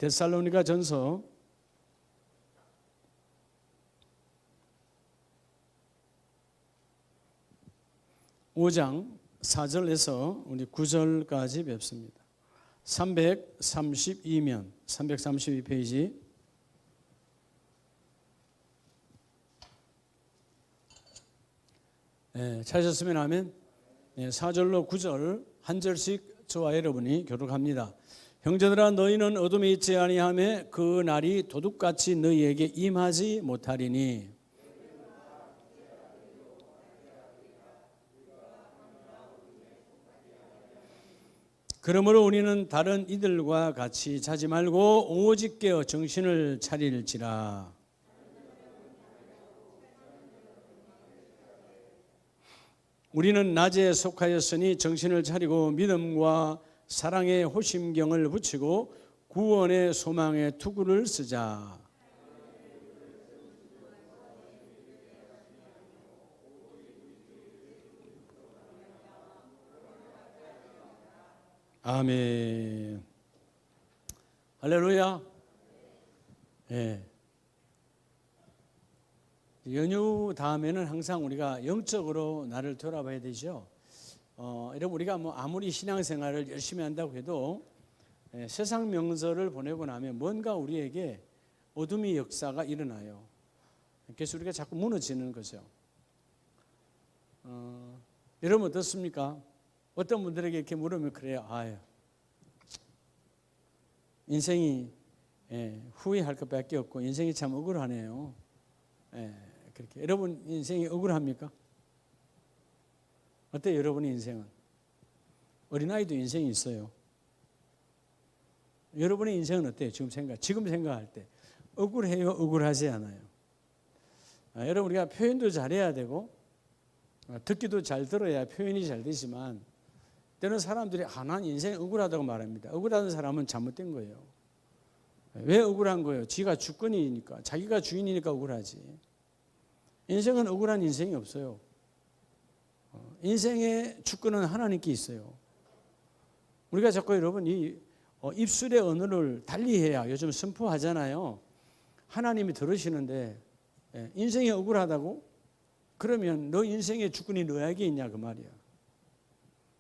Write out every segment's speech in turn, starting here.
데살로니가 전서 5장 4절에서 우리 9절까지 뵙습니다. 332면 332페이지. 찾으셨으면 하면 4절로 9절 한 절씩 저와 여러분이 교독합니다. 형제들아, 너희는 어둠에 있지 아니하며 그 날이 도둑같이 너희에게 임하지 못하리니 그러므로 우리는 다른 이들과 같이 자지 말고 오직 깨어 정신을 차릴지라. 우리는 낮에 속하였으니 정신을 차리고 믿음과 사랑의 호심경을 붙이고 구원의 소망의 투구를 쓰자. 아멘. 할렐루야. 예. 연휴 다음에는 항상 우리가 영적으로 나를 돌아봐야 되죠. 여러분, 우리가 뭐 아무리 신앙생활을 열심히 한다고 해도 세상 명절을 보내고 나면 뭔가 우리에게 어둠의 역사가 일어나요. 그래서 우리가 자꾸 무너지는 거죠. 여러분 어떻습니까? 어떤 분들에게 이렇게 물으면 그래요. 아유, 인생이 후회할 것밖에 없고 인생이 참 억울하네요. 그렇게 여러분 인생이 억울합니까? 어때요, 여러분의 인생은? 어린아이도 인생이 있어요. 여러분의 인생은 어때요? 지금 생각할 때 억울해요, 억울하지 않아요? 여러분, 우리가 표현도 잘해야 되고 듣기도 잘 들어야 표현이 잘 되지만 때는 사람들이 난 인생이 억울하다고 말합니다. 억울한 사람은 잘못된 거예요. 왜 억울한 거예요? 지가 주권이니까, 자기가 주인이니까 억울하지. 인생은 억울한 인생이 없어요. 인생의 주권은 하나님께 있어요. 우리가 자꾸 여러분 이 입술의 언어를 달리해야 요즘 선포하잖아요. 하나님이 들으시는데 인생이 억울하다고? 그러면 너 인생의 주권이 너에게 있냐 그 말이야.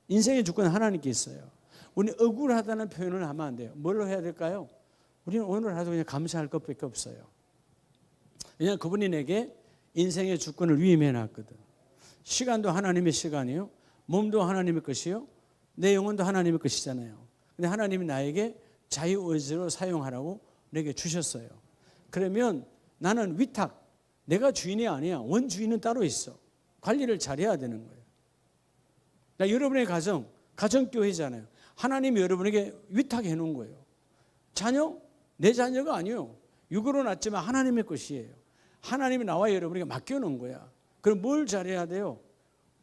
인생의 주권은 하나님께 있어요. 우리는 억울하다는 표현을 하면 안 돼요. 뭘로 해야 될까요? 우리는 오늘 하도 그냥 감사할 것밖에 없어요. 왜냐하면 그분이 내게 인생의 주권을 위임해 놨거든. 시간도 하나님의 시간이요, 몸도 하나님의 것이요, 내 영혼도 하나님의 것이잖아요. 근데 하나님이 나에게 자유의지로 사용하라고 내게 주셨어요. 그러면 나는 위탁, 내가 주인이 아니야. 원주인은 따로 있어. 관리를 잘해야 되는 거예요. 여러분의 가정교회잖아요. 하나님이 여러분에게 위탁해 놓은 거예요. 자녀? 내 자녀가 아니에요. 육으로 낳지만 하나님의 것이에요. 하나님이 나와 여러분에게 맡겨놓은 거야. 그럼 뭘 잘해야 돼요?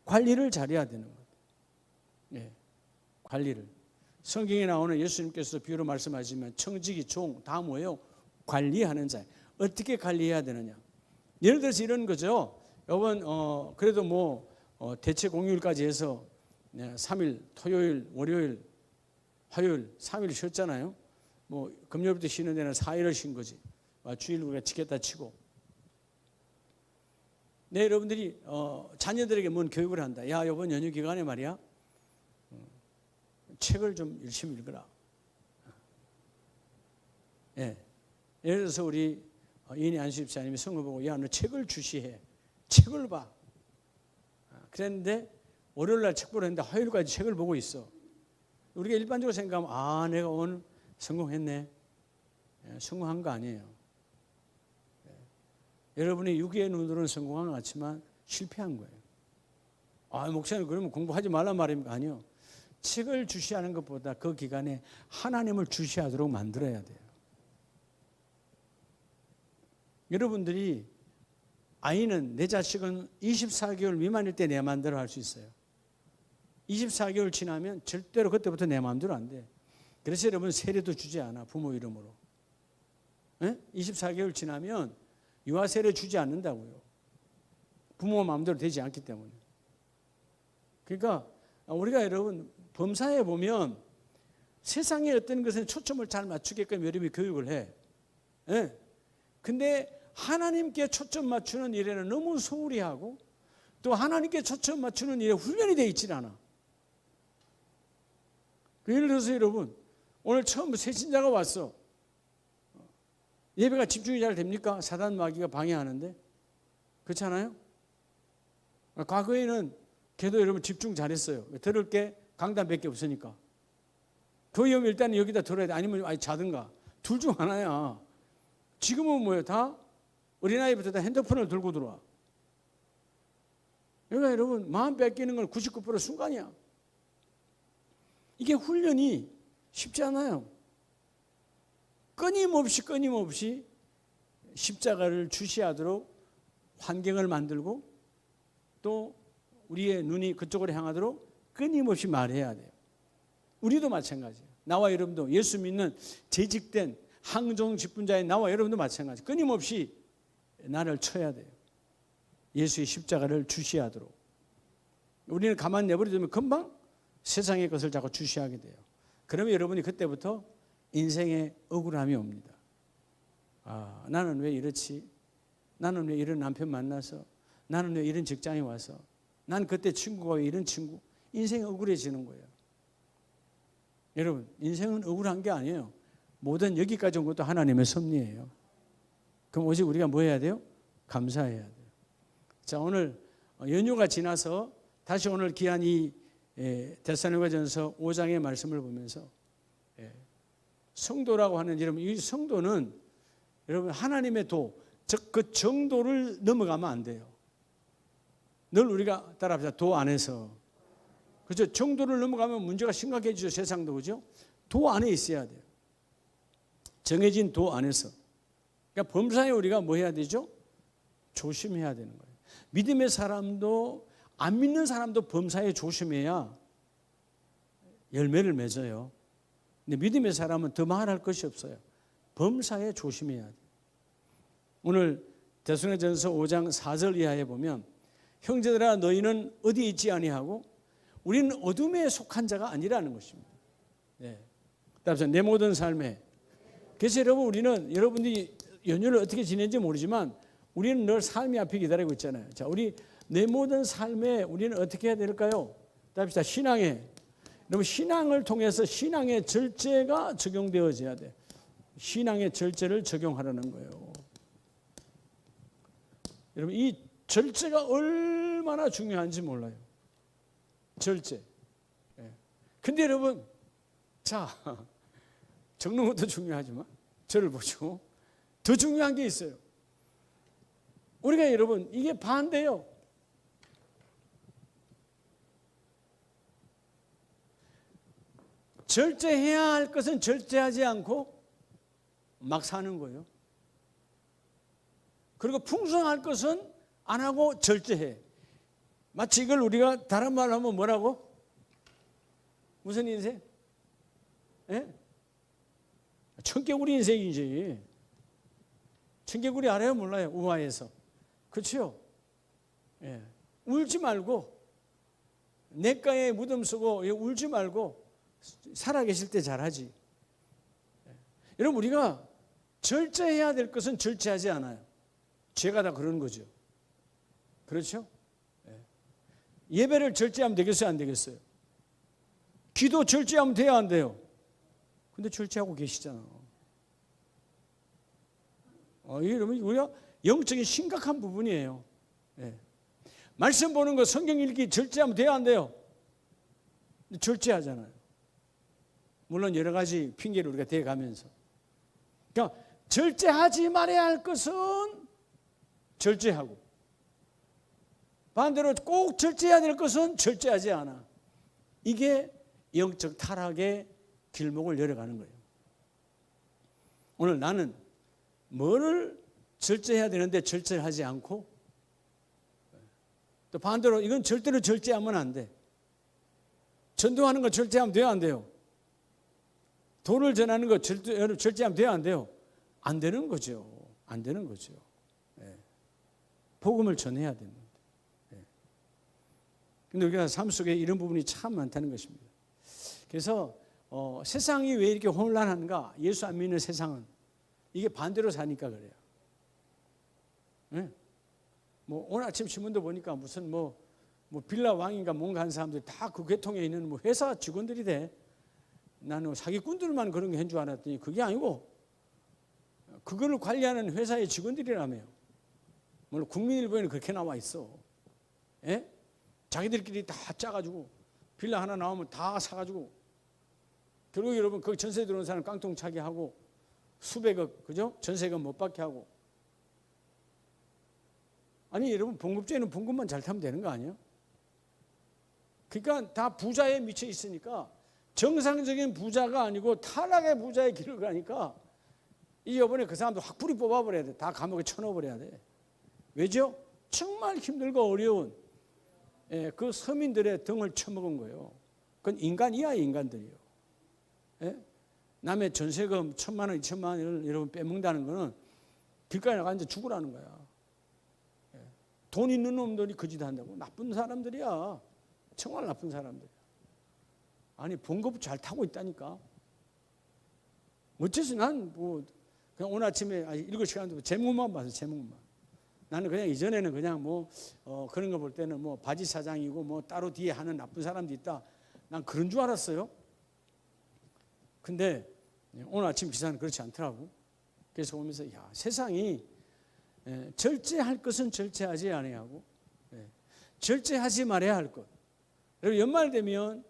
관리를 잘해야 되는 거예요. 관리를. 성경에 나오는 예수님께서 비유로 말씀하시면 청지기, 종 다 뭐예요? 관리하는 자. 어떻게 관리해야 되느냐? 예를 들어서 이런 거죠. 여러분 그래도 대체 공휴일까지 해서 3일, 토요일, 월요일, 화요일 3일 쉬었잖아요. 금요일부터 쉬는 데는 4일을 쉰 거지. 주일 우리가 지켰다 치고. 여러분들이 자녀들에게 뭔 교육을 한다. 야, 이번 연휴 기간에 말이야, 책을 좀 열심히 읽어라. 예를 들어서 우리 이인희 안수집사님이 성을 보고, 야, 너 책을 주시해. 책을 봐. 그랬는데 월요일 날 책 보러 했는데 화요일까지 책을 보고 있어. 우리가 일반적으로 생각하면 내가 오늘 성공했네. 성공한 거 아니에요. 여러분이 육의 눈으로는 성공한 것 같지만 실패한 거예요. 목사님 그러면 공부하지 말란 말입니까? 아니요. 책을 주시하는 것보다 그 기간에 하나님을 주시하도록 만들어야 돼요. 여러분들이 내 자식은 24개월 미만일 때 내 마음대로 할 수 있어요. 24개월 지나면 절대로 그때부터 내 마음대로 안 돼. 그래서 여러분 세례도 주지 않아, 부모 이름으로. 24개월 지나면 유아 세례 주지 않는다고요. 부모 마음대로 되지 않기 때문에. 그러니까 우리가 여러분 범사에 보면 세상의 어떤 것에 초점을 잘 맞추게끔 여러분이 교육을 해. 예. 근데 하나님께 초점 맞추는 일에는 너무 소홀히 하고 또 하나님께 초점 맞추는 일에 훈련이 되어 있질 않아. 예를 들어서 여러분, 오늘 처음 새신자가 왔어. 예배가 집중이 잘 됩니까? 사단 마귀가 방해하는데. 그렇잖아요? 과거에는 걔도 여러분 집중 잘했어요. 들을 게 강단밖에 없으니까. 교회 오면 일단 여기다 들어야 돼. 아니면 자든가. 둘 중 하나야. 지금은 뭐예요? 다 어린아이부터 다 핸드폰을 들고 들어와. 그러니까 여러분, 마음 뺏기는 건 99% 순간이야. 이게 훈련이 쉽지 않아요. 끊임없이 십자가를 주시하도록 환경을 만들고 또 우리의 눈이 그쪽으로 향하도록 끊임없이 말해야 돼요. 우리도 마찬가지예요. 나와 여러분도 예수 믿는 재직된 항종 직분자의 나와 여러분도 마찬가지. 끊임없이 나를 쳐야 돼요. 예수의 십자가를 주시하도록. 우리는 가만 내버려두면 금방 세상의 것을 자꾸 주시하게 돼요. 그러면 여러분이 그때부터 인생의 억울함이 옵니다. 아, 나는 왜 이렇지? 나는 왜 이런 남편 만나서? 나는 왜 이런 직장에 와서? 난 그때 친구가 왜 이런 친구? 인생이 억울해지는 거예요. 여러분, 인생은 억울한 게 아니에요. 모든 여기까지 온 것도 하나님의 섭리예요. 그럼 오직 우리가 뭐 해야 돼요? 감사해야 돼요. 자, 오늘 연휴가 지나서 다시 오늘 귀한 이 데살로니가전서 5장의 말씀을 보면서 성도라고 하는 여러분, 이 성도는 여러분 하나님의 도, 즉 그 정도를 넘어가면 안 돼요. 늘 우리가 따라합시다. 도 안에서. 그죠? 정도를 넘어가면 문제가 심각해지죠. 세상도. 그죠? 도 안에 있어야 돼요. 정해진 도 안에서. 그러니까 범사에 우리가 뭐 해야 되죠? 조심해야 되는 거예요. 믿음의 사람도 안 믿는 사람도 범사에 조심해야 열매를 맺어요. 근데 믿음의 사람은 더 말할 것이 없어요. 범사에 조심해야 돼요. 오늘 데살로니가전서 5장 4절 이하에 보면 형제들아 너희는 어디에 있지 아니하고 우리는 어둠에 속한 자가 아니라는 것입니다. 따라서 내 모든 삶에. 그래서 여러분 우리는 여러분들이 연휴를 어떻게 지낸지 모르지만 우리는 늘 삶이 앞에 기다리고 있잖아요. 자, 우리 내 모든 삶에 우리는 어떻게 해야 될까요? 답시다. 신앙에. 여러분 신앙을 통해서 신앙의 절제가 적용되어져야 돼. 신앙의 절제를 적용하라는 거예요. 여러분 이 절제가 얼마나 중요한지 몰라요. 절제. 근데 여러분 자 적는 것도 중요하지만 저를 보시고 더 중요한 게 있어요. 우리가 여러분 이게 반대예요. 절제해야 할 것은 절제하지 않고 막 사는 거예요. 그리고 풍성할 것은 안 하고 절제해. 마치 이걸 우리가 다른 말로 하면 뭐라고? 무슨 인생? 청개구리 인생이지. 청개구리 알아요? 몰라요? 우화에서. 그렇죠? 울지 말고 냇가에 무덤 쓰고 울지 말고 살아계실 때 잘하지. 여러분 우리가 절제해야 될 것은 절제하지 않아요. 죄가 다 그런 거죠. 그렇죠? 예배를 절제하면 되겠어요? 안 되겠어요? 기도 절제하면 돼야 안 돼요? 근데 절제하고 계시잖아. 여러분 우리가 영적인 심각한 부분이에요. 말씀 보는 거 성경 읽기 절제하면 돼야 안 돼요? 절제하잖아요. 물론 여러 가지 핑계를 우리가 대가면서. 그러니까 절제하지 말아야 할 것은 절제하고 반대로 꼭 절제해야 될 것은 절제하지 않아. 이게 영적 타락의 길목을 열어가는 거예요. 오늘 나는 뭐를 절제해야 되는데 절제하지 않고 또 반대로 이건 절대로 절제하면 안 돼. 전도하는 거 절제하면 돼요? 안 돼요? 도를 전하는 거 절제하면 돼요? 안 돼요? 안 되는 거죠. 안 되는 거죠. 복음을 전해야 됩니다. 근데 우리가 삶 속에 이런 부분이 참 많다는 것입니다. 그래서 세상이 왜 이렇게 혼란한가? 예수 안 믿는 세상은 이게 반대로 사니까 그래요. 네? 뭐 오늘 아침 신문도 보니까 무슨 뭐 빌라 왕인가 뭔가 하는 사람들이 다 그 계통에 있는 뭐 회사 직원들이 돼. 나는 사기꾼들만 그런 게 한 줄 알았더니 그게 아니고 그거를 관리하는 회사의 직원들이라며요. 물론 국민일보에는 그렇게 나와 있어. 예? 자기들끼리 다 짜가지고 빌라 하나 나오면 다 사가지고 결국 여러분 거기 전세 들어온 사람 깡통 차게 하고 수백억 그죠? 전세금 못 받게 하고. 아니 여러분 봉급제는 봉급만 잘 타면 되는 거 아니에요? 그러니까 다 부자에 미쳐 있으니까 정상적인 부자가 아니고 타락의 부자의 길을 가니까 이번에 그 사람도 확 뿌리 뽑아버려야 돼. 다 감옥에 쳐넣어버려야 돼. 왜죠? 정말 힘들고 어려운 그 서민들의 등을 쳐먹은 거예요. 그건 인간이야 인간들이요. 예? 남의 전세금 1,000만 원, 2,000만 원을 여러분 빼먹는다는 거는 길가에 나가 앉아 죽으라는 거야. 예. 돈 있는 놈들이 그 짓 한다고. 나쁜 사람들이야. 정말 나쁜 사람들이야. 아니 봉급 잘 타고 있다니까. 어째서 난 뭐 그냥 오늘 아침에 읽을 시간도 제목만 봐서 제목만. 나는 그냥 이전에는 그냥 그런 거 볼 때는 뭐 바지 사장이고 뭐 따로 뒤에 하는 나쁜 사람도 있다. 난 그런 줄 알았어요. 근데 오늘 아침 기사는 그렇지 않더라고. 그래서 보면서 야 세상이 절제할 것은 절제하지 아니하고 절제하지 말아야 할 것. 여러분 연말 되면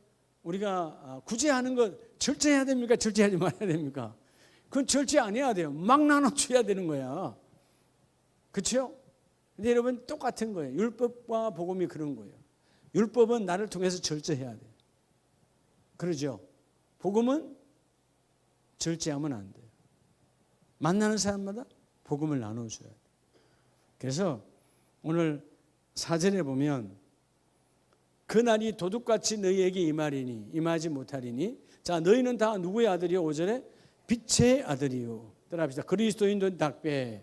우리가 구제하는 것 절제해야 됩니까? 절제하지 말아야 됩니까? 그건 절제 안 해야 돼요. 막 나눠줘야 되는 거야. 그렇죠? 근데 여러분 똑같은 거예요. 율법과 복음이 그런 거예요. 율법은 나를 통해서 절제해야 돼요. 그러죠? 복음은 절제하면 안 돼요. 만나는 사람마다 복음을 나눠줘야 돼요. 그래서 오늘 4절에 보면 그날이 도둑같이 너희에게 임하리니 임하지 못하리니 자 너희는 다 누구의 아들이요? 5절에 빛의 아들이요. 따라합시다. 그리스도인도 닭배.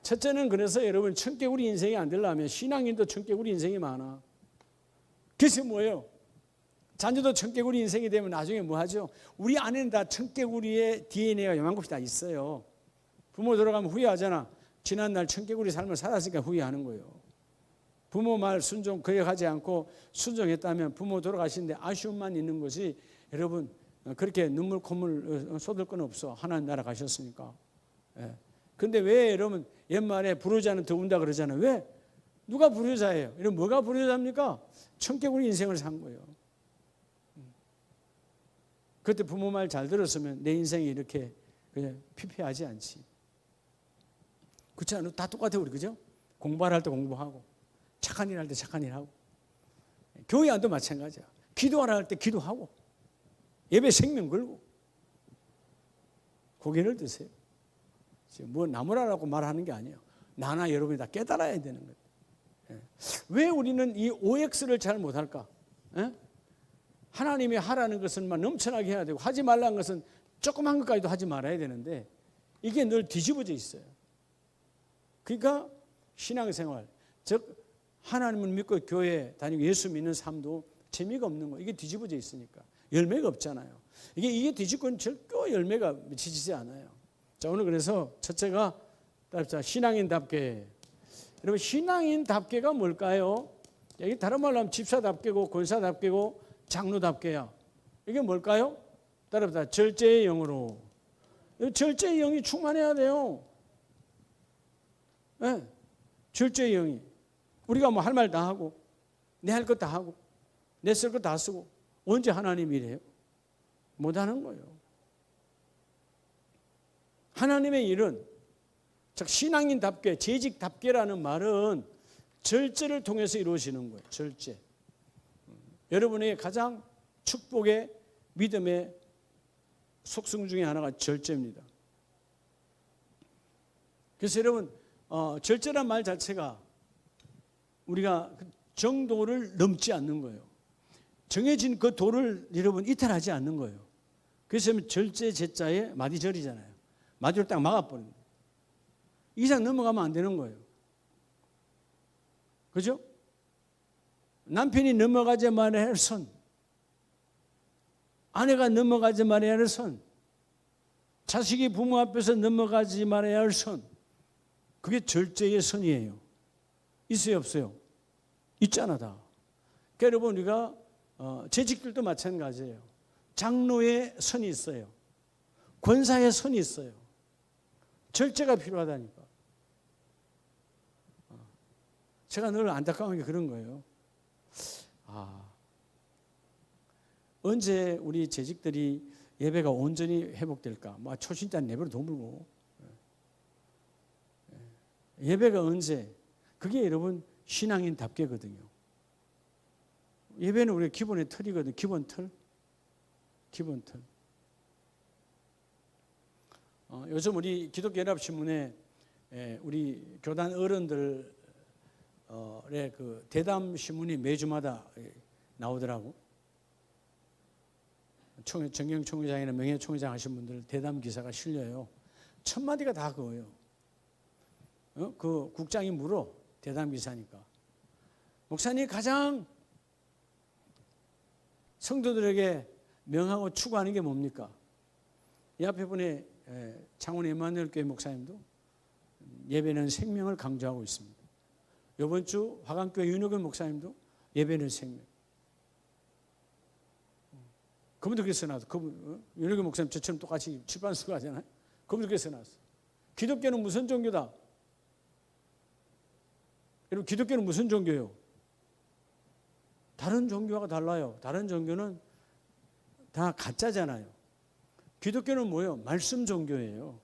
첫째는 그래서 여러분 청개구리 인생이 안 되려면 신앙인도 청개구리 인생이 많아. 그래서 뭐예요? 자녀도 청개구리 인생이 되면 나중에 뭐 하죠? 우리 안에는 다 청개구리의 DNA가 요만큼씩 다 있어요. 부모 돌아가면 후회하잖아. 지난날 청개구리 삶을 살았으니까 후회하는 거예요. 부모 말 순종 거역하지 않고 순종했다면 부모 돌아가시는데 아쉬움만 있는 것이 여러분 그렇게 눈물 콧물 쏟을 건 없어. 하나님 나라 가셨으니까. 근데 왜 여러분 옛말에 불효자는 더 운다 그러잖아요. 왜? 누가 불효자예요? 이런 뭐가 불효자입니까? 청개구리 인생을 산 거예요. 그때 부모 말 잘 들었으면 내 인생이 이렇게 그냥 피폐하지 않지. 그렇지 않아요? 다 똑같아요 우리 그죠? 공부할 때 공부하고 착한 일 할 때 착한 일 하고 교회 안도 마찬가지야. 기도하라 할 때 기도하고 예배 생명 걸고 고개를 드세요. 뭐 나무라라고 말하는 게 아니에요. 나나 여러분이 다 깨달아야 되는 거예요. 왜 우리는 이 OX를 잘 못할까? 하나님이 하라는 것은 막 넘쳐나게 해야 되고 하지 말라는 것은 조그만 것까지도 하지 말아야 되는데 이게 늘 뒤집어져 있어요. 그러니까 신앙생활 즉 하나님을 믿고 교회 다니고 예수 믿는 삶도 재미가 없는 거예요. 이게 뒤집어져 있으니까 열매가 없잖아요. 이게 뒤집고는 절대 열매가 미치지 않아요. 자 오늘 그래서 첫째가 신앙인답게. 여러분 신앙인답게가 뭘까요? 이게 다른 말로 하면 집사답게고 권사답게고 장로답게야. 이게 뭘까요? 따라합시다. 절제의 영으로. 절제의 영이 충만해야 돼요. 네. 절제의 영이. 우리가 뭐 할 말 다 하고 내 할 것 다 하고 내 쓸 것 다 쓰고 언제 하나님 일해요? 못하는 거예요. 하나님의 일은 즉 신앙인답게 재직답게라는 말은 절제를 통해서 이루어지는 거예요. 절제. 여러분의 가장 축복의 믿음의 속성 중에 하나가 절제입니다. 그래서 여러분 절제란 말 자체가 우리가 정도를 넘지 않는 거예요. 정해진 그 도를 여러분 이탈하지 않는 거예요. 그래서 절제 제자에 마디절이잖아요. 마디를 딱 막아버립니다. 이상 넘어가면 안 되는 거예요. 그죠? 남편이 넘어가자마자 할 선 아내가 넘어가지 말아야 할 선, 자식이 부모 앞에서 넘어가지 말아야 할 선, 그게 절제의 선이에요. 있어요, 없어요? 있잖아, 다. 그러니까 여러분, 우리가 재직들도 마찬가지예요. 장로의 선이 있어요. 권사의 선이 있어요. 절제가 필요하다니까. 제가 늘 안타까운 게 그런 거예요. 언제 우리 재직들이 예배가 온전히 회복될까? 초신자는 예배로 돈 벌고. 예배가 언제? 그게 여러분 신앙인답게거든요. 예배는 우리 기본의 틀이거든요. 기본 틀. 요즘 우리 기독연합신문에 우리 교단 어른들의 그 대담 신문이 매주마다 나오더라고. 정경 총회장이나 명예 총회장 하신 분들 대담 기사가 실려요. 첫 마디가 다 그거예요. 그 국장이 물어, 대담 기사니까. 목사님 가장 성도들에게 명하고 추구하는 게 뭡니까? 이 앞에 분의 창원 임마누엘 교회 목사님도 예배는 생명을 강조하고 있습니다. 이번 주 화강교회 윤호근 목사님도 예배는 생명. 그분도 그래서 나왔어. 윤호근 목사님 저처럼 똑같이 출판 쓰고 하잖아요. 그분도 그래서 나왔어. 기독교는 무슨 종교다? 여러분, 기독교는 무슨 종교예요? 다른 종교와 달라요. 다른 종교는 다 가짜잖아요. 기독교는 뭐예요? 말씀 종교예요.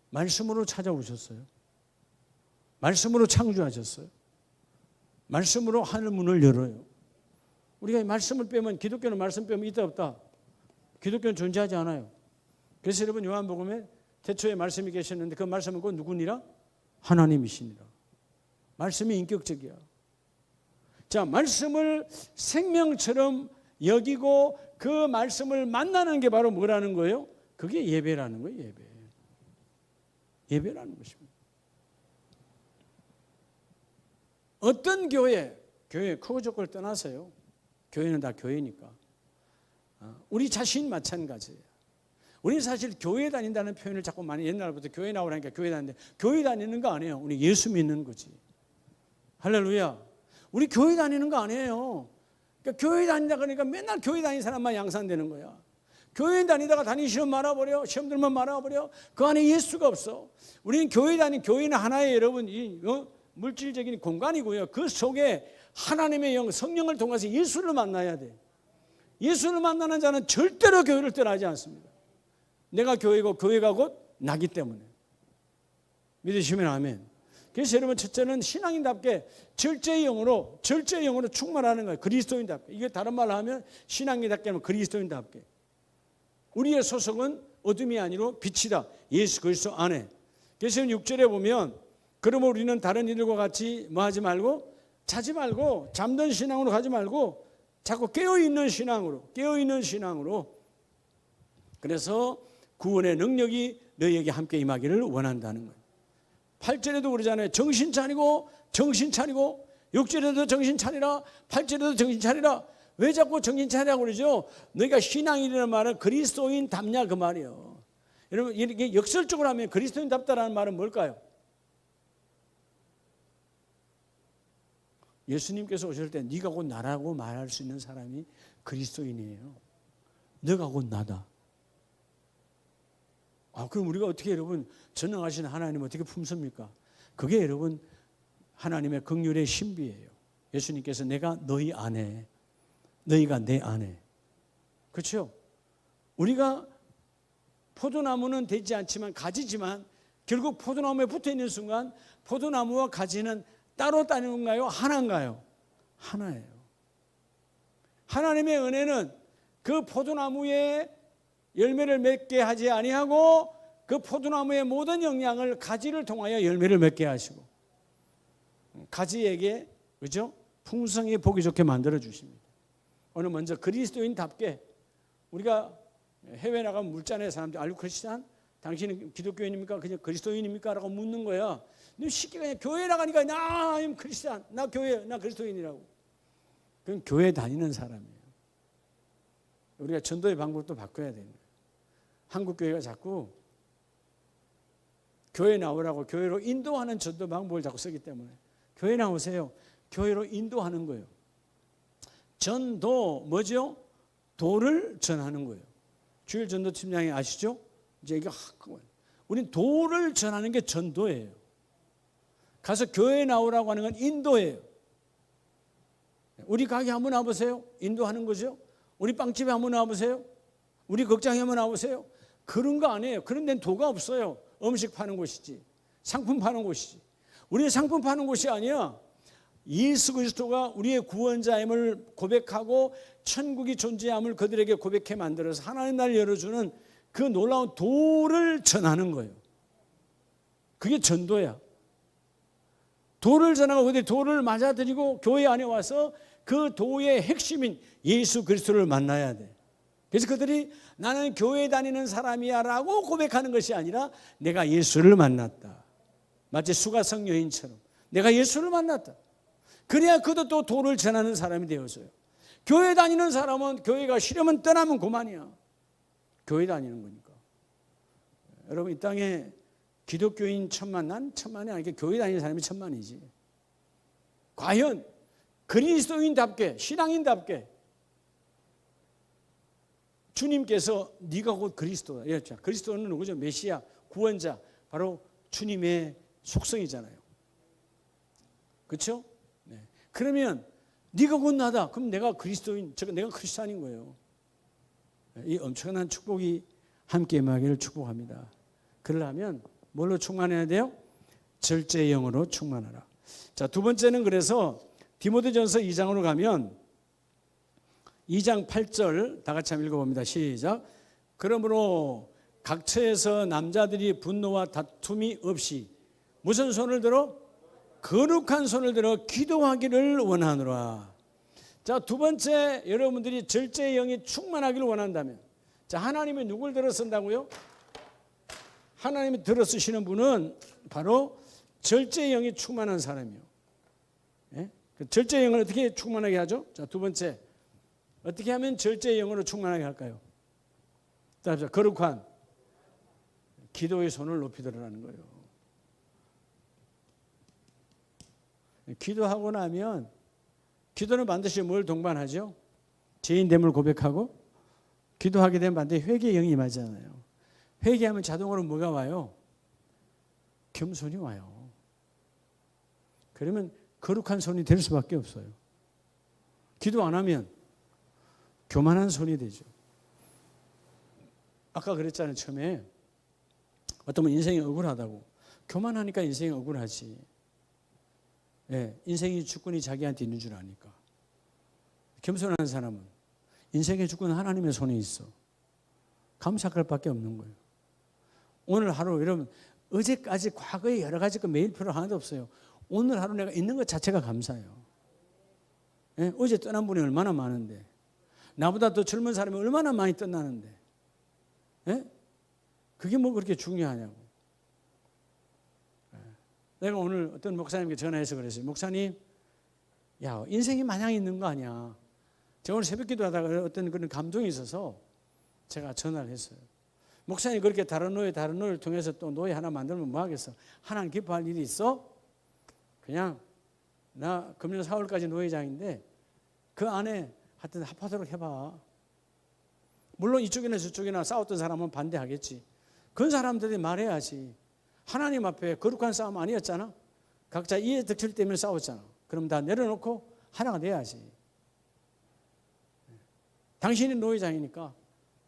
말씀으로 찾아오셨어요. 말씀으로 창조하셨어요. 말씀으로 하늘 문을 열어요. 우리가 이 말씀을 빼면, 기독교는 말씀 빼면 있다 없다? 기독교는 존재하지 않아요. 그래서 여러분, 요한복음에 태초에 말씀이 계셨는데 그 말씀은 곧 누구니라? 하나님이시니라. 말씀이 인격적이야. 자, 말씀을 생명처럼 여기고 그 말씀을 만나는 게 바로 뭐라는 거예요? 그게 예배라는 거예요. 예배. 예배라는 것입니다. 어떤 교회 크고 작고를 떠나서요. 교회는 다 교회니까. 우리 자신 마찬가지예요. 우리 사실 교회 다닌다는 표현을 자꾸 많이 옛날부터 교회 나오라니까 교회 다니는데, 교회 다니는 거 아니에요. 우리 예수 믿는 거지. 할렐루야. 우리 교회 다니는 거 아니에요. 그러니까 교회 다닌다 그러니까 맨날 교회 다니는 사람만 양산되는 거야. 교회 다니다가 단위 시험 말아버려. 시험 들면 말아버려. 그 안에 예수가 없어. 우리는 교회는 하나의 여러분 물질적인 공간이고요. 그 속에 하나님의 영, 성령을 통해서 예수를 만나야 돼. 예수를 만나는 자는 절대로 교회를 떠나지 않습니다. 내가 교회고 교회가 곧 나기 때문에. 믿으시면 아멘. 그래서 여러분, 첫째는 신앙인답게 절제의 영으로 충만하는 거예요. 그리스도인답게. 이게 다른 말로 하면 신앙인답게 하면 그리스도인답게. 우리의 소속은 어둠이 아니로 빛이다. 예수 그리스도 안에. 그래서 6절에 보면, 그러므로 우리는 다른 이들과 같이 뭐 하지 말고, 자지 말고, 잠든 신앙으로 가지 말고 자꾸 깨어있는 신앙으로. 그래서 구원의 능력이 너희에게 함께 임하기를 원한다는 거예요. 8절에도 그러잖아요. 정신 차리고 6절에도 정신 차리라. 8절에도 정신 차리라. 왜 자꾸 정신 차리라고 그러죠? 너희가 신앙인이라는 말은 그리스도인 답냐 그 말이에요. 여러분, 이게 역설적으로 하면 그리스도인 답다라는 말은 뭘까요? 예수님께서 오실 때 네가 곧 나라고 말할 수 있는 사람이 그리스도인이에요. 너가 곧 나다. 그럼 우리가 어떻게 여러분 전능하신 하나님 어떻게 품습니까? 그게 여러분 하나님의 긍휼의 신비예요. 예수님께서 내가 너희 안에, 너희가 내 안에. 그렇죠? 우리가 포도나무는 되지 않지만 가지지만 결국 포도나무에 붙어 있는 순간 포도나무와 가지는 따로 다른가요? 하나인가요? 하나예요. 하나님의 은혜는 그 포도나무에 열매를 맺게 하지 아니하고 그 포도나무의 모든 영향을 가지를 통하여 열매를 맺게 하시고 가지에게 그죠? 풍성히 보기 좋게 만들어 주십니다. 오늘 먼저 그리스도인답게 우리가 해외 나가면 물자네 사람들 알고 크리스찬? 당신은 기독교인입니까? 그냥 그리스도인입니까? 라고 묻는 거야. 근데 쉽게 그냥 교회 나가니까 나 크리스찬, 나 교회, 나 그리스도인이라고. 그건 교회 다니는 사람이에요. 우리가 전도의 방법도 바꿔야 됩니다. 한국 교회가 자꾸 교회 나오라고 교회로 인도하는 전도 방법을 자꾸 쓰기 때문에 교회 나오세요. 교회로 인도하는 거예요. 전도 뭐죠? 도를 전하는 거예요. 주일 전도팀장이 아시죠? 이제 이거 우린 도를 전하는 게 전도예요. 가서 교회 나오라고 하는 건 인도예요. 우리 가게 한번 와보세요. 인도하는 거죠. 우리 빵집에 한번 와보세요. 우리 극장에 한번 와보세요. 그런 거 아니에요. 그런 데는 도가 없어요. 음식 파는 곳이지, 상품 파는 곳이지. 우리는 상품 파는 곳이 아니야. 예수 그리스도가 우리의 구원자임을 고백하고 천국이 존재함을 그들에게 고백해 만들어서 하나님 나라를 열어주는 그 놀라운 도를 전하는 거예요. 그게 전도야. 도를 전하고 그들 도를 맞아들이고 교회 안에 와서 그 도의 핵심인 예수 그리스도를 만나야 돼. 그래서 그들이 나는 교회 다니는 사람이야 라고 고백하는 것이 아니라 내가 예수를 만났다. 마치 수가성 여인처럼 내가 예수를 만났다. 그래야 그도 또 도를 전하는 사람이 되어서요. 교회 다니는 사람은 교회가 싫으면 떠나면 그만이야. 교회 다니는 거니까. 여러분 이 땅에 기독교인 천만, 난 천만이 아니고 교회 다니는 사람이 천만이지. 과연 그리스도인답게 신앙인답게 주님께서 네가 곧 그리스도다. 그리스도는 누구죠? 메시아, 구원자, 바로 주님의 속성이잖아요. 그렇죠? 네. 그러면 네가 곧 나다. 그럼 내가 그리스도인, 내가 크리스찬인 거예요. 이 엄청난 축복이 함께 임하기를 축복합니다. 그러려면 뭘로 충만해야 돼요? 절제의 영으로 충만하라. 자, 두 번째는 그래서 디모데전서 2장으로 가면 2장 8절 다 같이 한번 읽어봅니다. 시작. 그러므로 각 처에서 남자들이 분노와 다툼이 없이 무슨 손을 들어? 거룩한 손을 들어 기도하기를 원하노라. 자, 두 번째 여러분들이 절제의 영이 충만하기를 원한다면, 자, 하나님이 누굴 들어 쓴다고요? 하나님이 들어 쓰시는 분은 바로 절제의 영이 충만한 사람이요. 예? 그 절제의 영을 어떻게 충만하게 하죠? 자, 두 번째 어떻게 하면 절제의 영으로 충만하게 할까요? 자, 거룩한 기도의 손을 높이 들으라는 거예요. 기도하고 나면 기도는 반드시 뭘 동반하죠? 죄인됨을 고백하고 기도하게 되면 반드시 회개의 영이 임하잖아요. 회개하면 자동으로 뭐가 와요? 겸손이 와요. 그러면 거룩한 손이 될 수밖에 없어요. 기도 안 하면 교만한 손이 되죠. 아까 그랬잖아요. 처음에 어떤 분 인생이 억울하다고. 교만하니까 인생이 억울하지. 예, 인생의 주권이 자기한테 있는 줄 아니까. 겸손한 사람은 인생의 주권은 하나님의 손에 있어. 감사할 밖에 없는 거예요. 오늘 하루 여러분 어제까지 과거에 여러 가지 거 매일 필요 하나도 없어요. 오늘 하루 내가 있는 것 자체가 감사해요. 예? 어제 떠난 분이 얼마나 많은데, 나보다 더 젊은 사람이 얼마나 많이 떠나는데, 예? 그게 뭐 그렇게 중요하냐고. 예. 내가 오늘 어떤 목사님께 전화해서 그랬어요. 목사님, 야, 인생이 마냥 있는 거 아니야. 제가 오늘 새벽기도 하다가 어떤 그런 감동이 있어서 제가 전화를 했어요. 목사님 그렇게 다른 노예를 통해서 또 노예 하나 만들면 뭐 하겠어? 하나님 기뻐할 일이 있어? 그냥 나 금년 4월까지 노예장인데 그 안에 하여튼 합하도록 해봐. 물론 이쪽이나 저쪽이나 싸웠던 사람은 반대하겠지. 그런 사람들이 말해야지. 하나님 앞에 거룩한 싸움 아니었잖아. 각자 이해 득실 때문에 싸웠잖아. 그럼 다 내려놓고 하나가 돼야지. 당신이 노예장이니까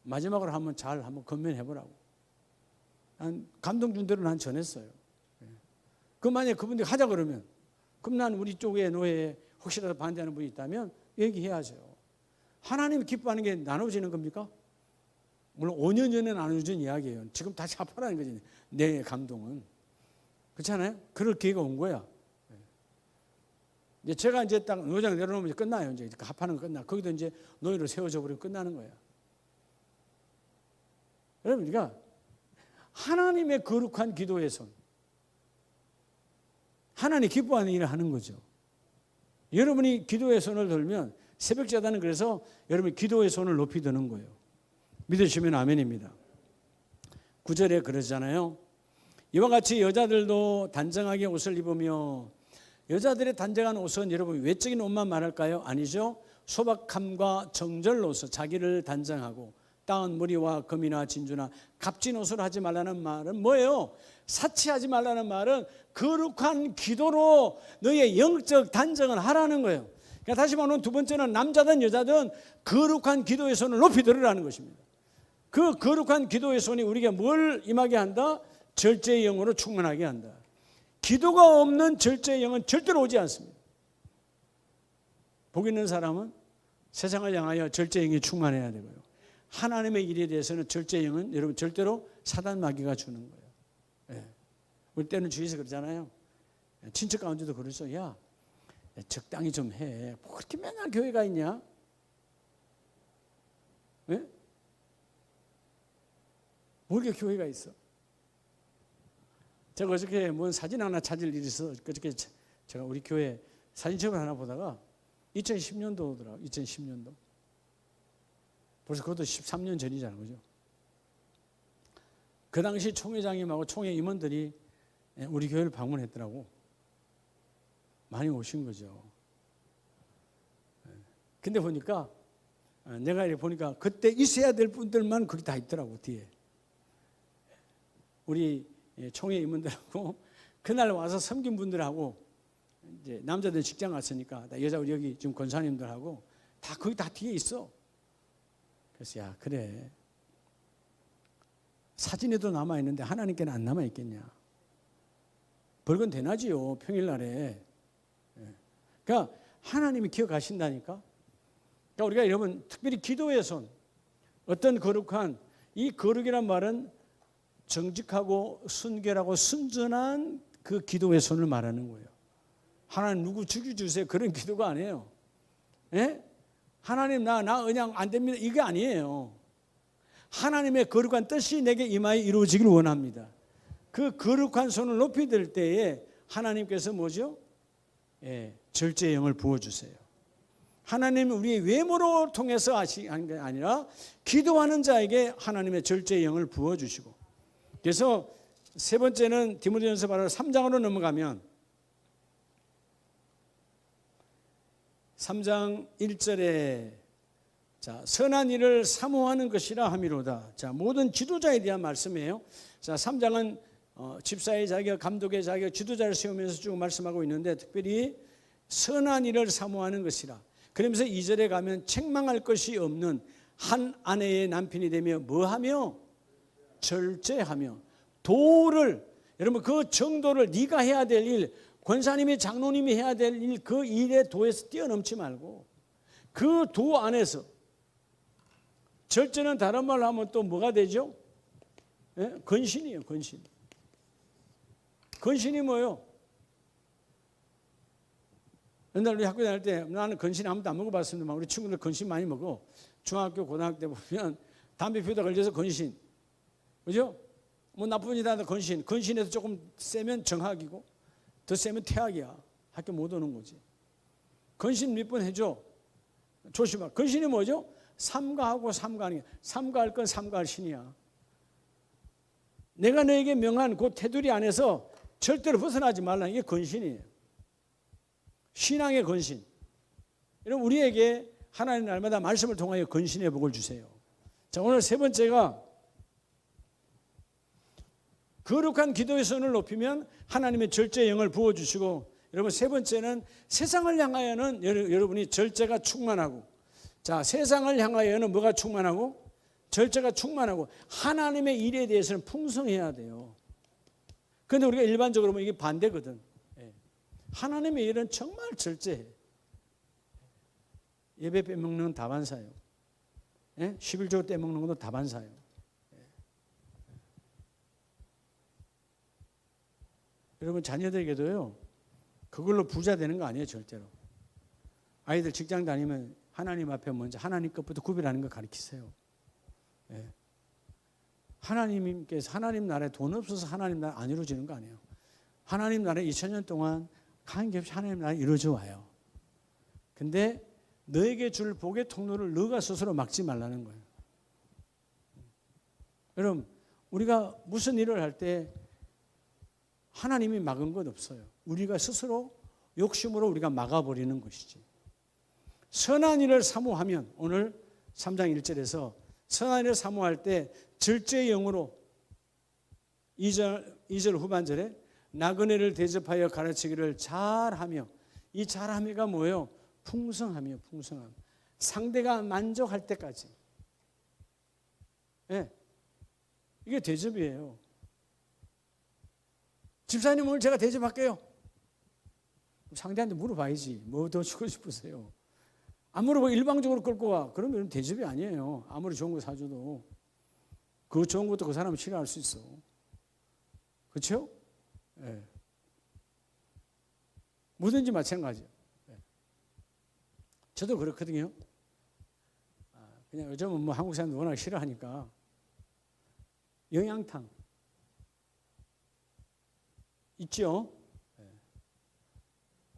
마지막으로 한번 건면해보라고. 난 감동 준 대로 난 전했어요. 그 만약에 그분들이 하자 그러면, 그럼 난 우리 쪽에 노예에 혹시라도 반대하는 분이 있다면 얘기해야죠. 하나님 기뻐하는 게 나눠지는 겁니까? 물론 5년 전에 나눠진 이야기예요. 지금 다시 합하라는 거지. 내 감동은. 그렇잖아요? 그럴 기회가 온 거야. 이제 제가 이제 딱 노예장 내려놓으면 끝나요. 이제 합하는 거 끝나. 거기도 이제 노예로 세워져 버리면 끝나는 거야. 여러분, 우리가 하나님의 거룩한 기도의 손, 하나님 기뻐하는 일을 하는 거죠. 여러분이 기도의 손을 들면 새벽 제단은 그래서 여러분 기도의 손을 높이 드는 거예요. 믿으시면 아멘입니다. 9절에 그러잖아요. 이와 같이 여자들도 단정하게 옷을 입으며, 여자들의 단정한 옷은 여러분 외적인 옷만 말할까요? 아니죠. 소박함과 정절로서 자기를 단정하고 따은 머리와 금이나 진주나 값진 옷을 하지 말라는 말은 뭐예요? 사치하지 말라는 말은 거룩한 기도로 너의 영적 단정을 하라는 거예요. 그러니까 다시 말하면 두 번째는 남자든 여자든 거룩한 기도의 손을 높이 들으라는 것입니다. 그 거룩한 기도의 손이 우리에게 뭘 임하게 한다? 절제의 영으로 충만하게 한다. 기도가 없는 절제의 영은 절대로 오지 않습니다. 복 있는 사람은 세상을 향하여 절제의 영이 충만해야 되고요. 하나님의 일에 대해서는 절제의 영은 여러분 절대로 사단 마귀가 주는 거예요. 예. 우리 때는 주위에서 그러잖아요. 친척 가운데도 그러죠. 야, 적당히 좀 해. 뭐 그렇게 맨날 교회가 있냐? 예? 뭐 이렇게 교회가 있어? 제가 어저께 뭔 사진 하나 찾을 일이 있어. 어저께 제가 우리 교회 사진첩을 하나 보다가 2010년도더라고요. 2010년도. 벌써 그것도 13년 전이잖아요. 그죠? 그 당시 총회장님하고 총회 임원들이 우리 교회를 방문했더라고. 많이 오신 거죠. 근데 보니까 내가 이렇게 보니까 그때 있어야 될 분들만 거기 다 있더라고, 뒤에. 우리 총회 임원들하고 그날 와서 섬긴 분들하고 이제 남자들 직장 갔으니까 여자 우리 여기 지금 권사님들하고 다 거기 다 뒤에 있어. 그래서 야, 그래. 사진에도 남아 있는데 하나님께는 안 남아 있겠냐? 벌건 대낮이요, 평일날에. 그러니까 하나님이 기억하신다니까. 그러니까 우리가 여러분 특별히 기도의 손, 어떤 거룩한, 이 거룩이란 말은 정직하고 순결하고 순전한 그 기도의 손을 말하는 거예요. 하나님 누구 죽여주세요, 그런 기도가 아니에요. 예? 하나님 나 은양 안 됩니다, 이게 아니에요. 하나님의 거룩한 뜻이 내게 임하여 이루어지길 원합니다. 그 거룩한 손을 높이 들 때에 하나님께서 뭐죠? 예, 절제의 영을 부어주세요. 하나님은 우리의 외모로 통해서 하시는 게 아니라 기도하는 자에게 하나님의 절제의 영을 부어주시고, 그래서 세 번째는 디모데전서 바로 3장으로 넘어가면 3장 1절에 자, 선한 일을 사모하는 것이라 함이로다. 자, 모든 지도자에 대한 말씀이에요. 자, 3장은 집사의 자격, 감독의 자격, 지도자를 세우면서 쭉 말씀하고 있는데 특별히 선한 일을 사모하는 것이라. 그러면서 2절에 가면 책망할 것이 없는 한 아내의 남편이 되며 뭐하며? 절제하며 도를, 여러분 그 정도를 네가 해야 될 일, 권사님이 장로님이 해야 될 일, 그 일의 도에서 뛰어넘지 말고 그 도 안에서, 절제는 다른 말로 하면 또 뭐가 되죠? 예? 근신이에요. 근신. 근신이 뭐예요? 옛날 우리 학교 다닐 때 나는 근신 아무도 안 먹어봤습니다만 우리 친구들 근신 많이 먹어. 중학교 고등학교 때 보면 담배 피우다 걸려서 근신, 그죠? 뭐 나쁜 일이 하다 근신. 근신에서 조금 세면 정학이고 더 세면 퇴학이야. 학교 못 오는 거지. 근신 몇 번 해줘. 조심하. 근신이 뭐죠? 삼가하고 삼가하는 게, 삼가할 건 삼가할 신이야. 내가 너에게 명한 그 테두리 안에서 절대로 벗어나지 말라는 게 근신이에요. 신앙의 근신. 여러분 우리에게 하나님 날마다 말씀을 통하여 근신의 복을 주세요. 자, 오늘 세 번째가 거룩한 기도의 손을 높이면 하나님의 절제의 영을 부어주시고, 여러분 세 번째는 세상을 향하여는 여러분이 절제가 충만하고, 자, 세상을 향하여는 뭐가 충만하고? 절제가 충만하고 하나님의 일에 대해서는 풍성해야 돼요. 그런데 우리가 일반적으로 보면 이게 반대거든. 하나님의 일은 정말 절제해. 예배 빼먹는 건 다반사예요. 11조 떼먹는 것도 다반사예요. 여러분 자녀들에게도요, 그걸로 부자 되는 거 아니에요, 절대로. 아이들 직장 다니면 하나님 앞에 먼저 하나님 것부터 구별하는 거 가르치세요. 하나님께서 하나님 나라에 돈 없어서 하나님 나라 안 이루어지는 거 아니에요. 하나님 나라에 2000년 동안 관계없이 하나님 나라 이루어져 와요. 근데 너에게 줄 복의 통로를 너가 스스로 막지 말라는 거예요. 여러분, 우리가 무슨 일을 할 때 하나님이 막은 것 없어요. 우리가 스스로 욕심으로 우리가 막아버리는 것이지. 선한 일을 사모하면, 오늘 3장 1절에서 선한 일을 사모할 때 절제의 영으로 2절 후반절에 나그네를 대접하여 가르치기를 잘하며, 이 잘하며가 뭐예요? 풍성하며, 풍성함. 상대가 만족할 때까지. 네. 이게 대접이에요. 집사님 오늘 제가 대접할게요. 상대한테 물어봐야지. 뭐 더 주고 싶으세요? 안 물어보고 일방적으로 끌고 와. 그러면 대접이 아니에요. 아무리 좋은 거 사줘도. 그 좋은 것도 그 사람은 싫어할 수 있어. 그렇죠? 네. 뭐든지 마찬가지예요. 네. 저도 그렇거든요. 그냥 요즘은 뭐 한국 사람들 워낙 싫어하니까 영양탕 있죠? 네.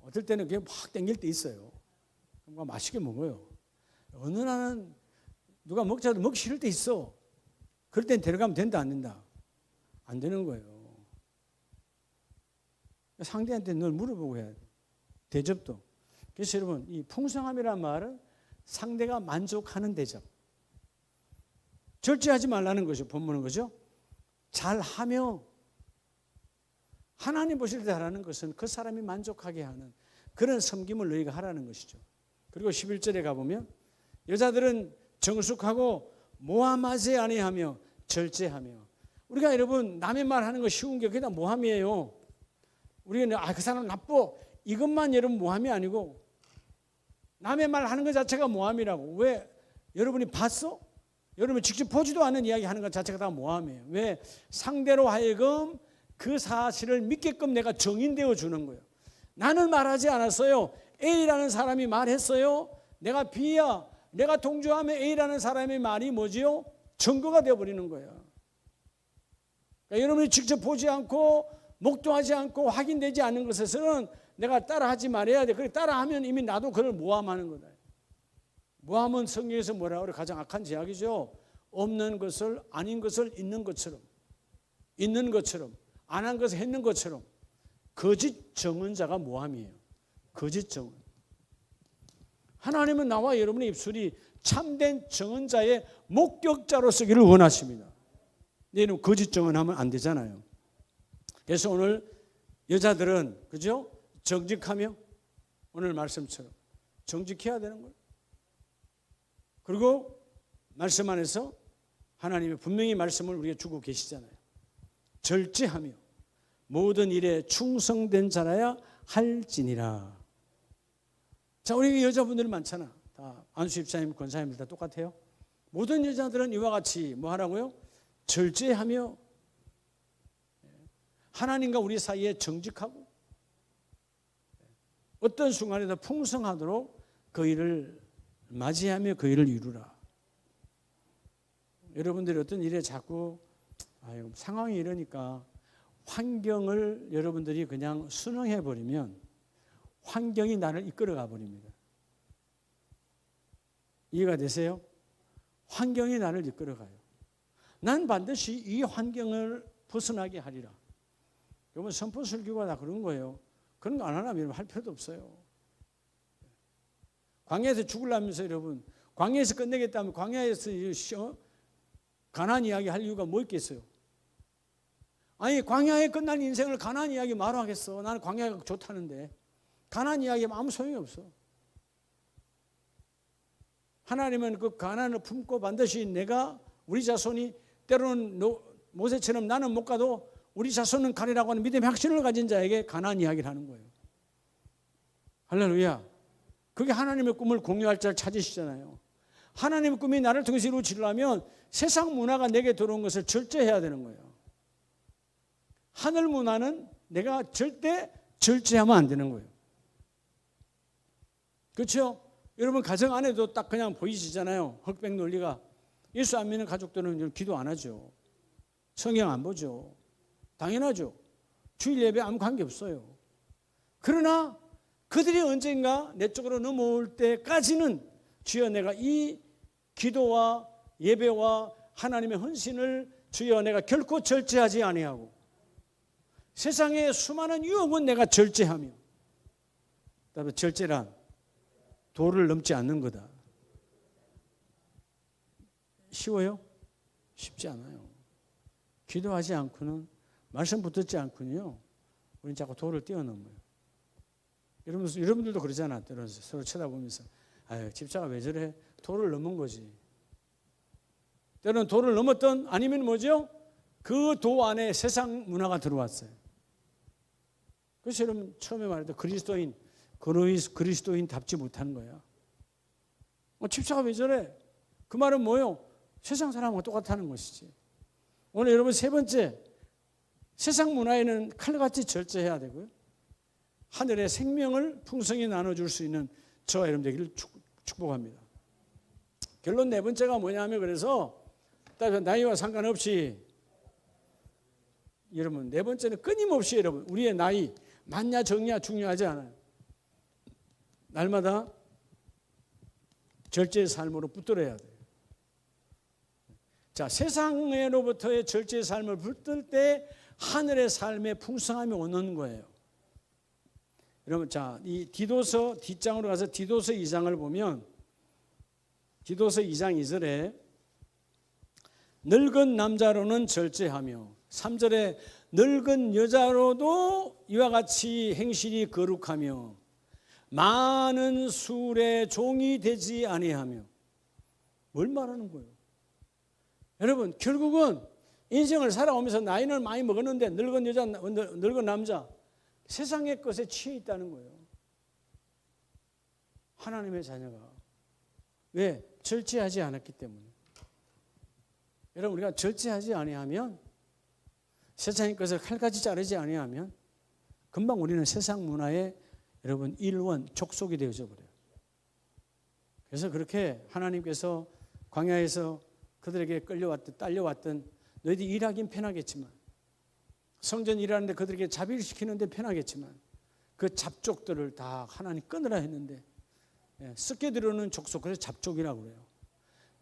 어떨 때는 그게 막 땡길 때 있어요. 뭔가 맛있게 먹어요. 어느 날은 누가 먹자도 먹기 싫을 때 있어. 그럴 땐 데려가면 된다, 안 된다? 안 되는 거예요. 상대한테 늘 물어보고 해야 돼. 대접도. 그래서 여러분, 이 풍성함이란 말은 상대가 만족하는 대접. 절제하지 말라는 거죠. 본문은 그죠? 잘하며, 하나님 보실 때 잘하는 것은 그 사람이 만족하게 하는 그런 섬김을 너희가 하라는 것이죠. 그리고 11절에 가보면 여자들은 정숙하고 모함하지 아니하며 절제하며. 우리가 여러분 남의 말 하는 거 쉬운 게 그게 다 모함이에요. 우리가 그 사람 나빠 이것만 여러분 모함이 아니고 남의 말 하는 것 자체가 모함이라고. 왜? 여러분이 봤어? 여러분이 직접 보지도 않는 이야기 하는 것 자체가 다 모함이에요. 왜? 상대로 하여금 그 사실을 믿게끔 내가 정인되어 주는 거예요. 나는 말하지 않았어요. A라는 사람이 말했어요. 내가 B야. 내가 동조하면 A라는 사람의 말이 뭐지요? 증거가 되어버리는 거예요. 그러니까 여러분이 직접 보지 않고 목도하지 않고 확인되지 않는 것에서는 내가 따라하지 말아야 돼. 그렇게 따라하면 이미 나도 그걸 모함하는 거다. 모함은 성경에서 뭐라고 그래? 가장 악한 죄악이죠. 없는 것을 아닌 것을 있는 것처럼, 있는 것처럼, 안 한 것을 했는 것처럼. 거짓 증언자가 모함이에요. 거짓 증언. 하나님은 나와 여러분의 입술이 참된 증언자의 목격자로 쓰기를 원하십니다. 얘는 거짓 증언하면 안 되잖아요. 그래서 오늘 여자들은 그죠? 정직하며 오늘 말씀처럼 정직해야 되는 거예요. 그리고 말씀 안에서 하나님이 분명히 말씀을 우리에게 주고 계시잖아요. 절제하며 모든 일에 충성된 자라야 할지니라. 자, 우리 여자분들이 많잖아. 다 안수 집사님, 권사님들 다 똑같아요. 모든 여자들은 이와 같이 뭐 하라고요? 절제하며 하나님과 우리 사이에 정직하고 어떤 순간에도 풍성하도록 그 일을 맞이하며 그 일을 이루라. 여러분들이 어떤 일에 자꾸 상황이 이러니까 환경을 여러분들이 그냥 순응해 버리면 환경이 나를 이끌어가 버립니다. 이해가 되세요? 환경이 나를 이끌어가요. 난 반드시 이 환경을 벗어나게 하리라. 여러분 선포설교가 다 그런 거예요. 그런 거 안 하려면 할 필요도 없어요. 광야에서 죽으려면서 여러분 광야에서 끝내겠다면 광야에서 가나안 이야기 할 이유가 뭐 있겠어요? 아니 광야에 끝난 인생을 가나안 이야기 말로 하겠어. 나는 광야가 좋다는데 가나안 이야기하면 아무 소용이 없어. 하나님은 그 가나안을 품고 반드시 내가 우리 자손이 때로는 모세처럼 나는 못 가도 우리 자손은 가리라고 하는 믿음의 확신을 가진 자에게 가나안 이야기를 하는 거예요. 할렐루야. 그게 하나님의 꿈을 공유할 자를 찾으시잖아요. 하나님의 꿈이 나를 통해서 이루어지려면 세상 문화가 내게 들어온 것을 절제해야 되는 거예요. 하늘 문화는 내가 절대 절제하면 안 되는 거예요. 그렇죠? 여러분 가정 안에도 딱 그냥 보이시잖아요. 흑백 논리가. 예수 안 믿는 가족들은 기도 안 하죠. 성경 안 보죠. 당연하죠. 주일 예배 아무 관계 없어요. 그러나 그들이 언젠가 내 쪽으로 넘어올 때까지는 주여 내가 이 기도와 예배와 하나님의 헌신을 주여 내가 결코 절제하지 아니하고 세상의 수많은 유혹은 내가 절제하며, 그다음에 절제란 도를 넘지 않는 거다. 쉬워요? 쉽지 않아요. 기도하지 않고는, 말씀 붙듣지 않고는요, 우리는 자꾸 도를 뛰어넘어요. 여러분들도 그러잖아. 서로 쳐다보면서 아유, 집사가 왜 저래? 도를 넘은 거지. 때로는 도를 넘었던, 아니면 뭐죠? 그 도 안에 세상 문화가 들어왔어요. 그래서 여러분 처음에 말했던 그리스도인답지 못하는 거야. 집사가 왜 저래? 그 말은 뭐예요? 세상 사람과 똑같다는 것이지. 오늘 여러분 세 번째, 세상 문화에는 칼같이 절제해야 되고요, 하늘의 생명을 풍성히 나눠줄 수 있는 저와 여러분 되기를 축복합니다. 결론 네 번째가 뭐냐면, 그래서 나이와 상관없이 여러분, 네 번째는 끊임없이 여러분 우리의 나이 많냐 적냐 중요하지 않아요. 날마다 절제의 삶으로 붙들어야 돼요. 자, 세상으로부터의 절제의 삶을 붙들 때 하늘의 삶의 풍성함이 오는 거예요. 여러분, 자, 이 디도서 뒷장으로 가서 디도서 2장을 보면, 디도서 2장 2절에 늙은 남자로는 절제하며, 3절에 늙은 여자로도 이와 같이 행실이 거룩하며 많은 술의 종이 되지 아니하며. 뭘 말하는 거예요? 여러분, 결국은 인생을 살아오면서 나이는 많이 먹었는데 늙은 여자, 늙은 남자, 세상의 것에 취해 있다는 거예요. 하나님의 자녀가. 왜? 절제하지 않았기 때문에. 여러분, 우리가 절제하지 아니하면, 세상의 것을 칼같이 자르지 아니하면 금방 우리는 세상 문화의 여러분 일원, 족속이 되어져 버려요. 그래서 그렇게 하나님께서 광야에서 그들에게 딸려왔던 너희들이 일하긴 편하겠지만, 성전 일하는데 그들에게 자비를 시키는데 편하겠지만, 그 잡족들을 다 하나님 끊으라 했는데, 썩게 들어오는 족속, 그래서 잡족이라고 그래요.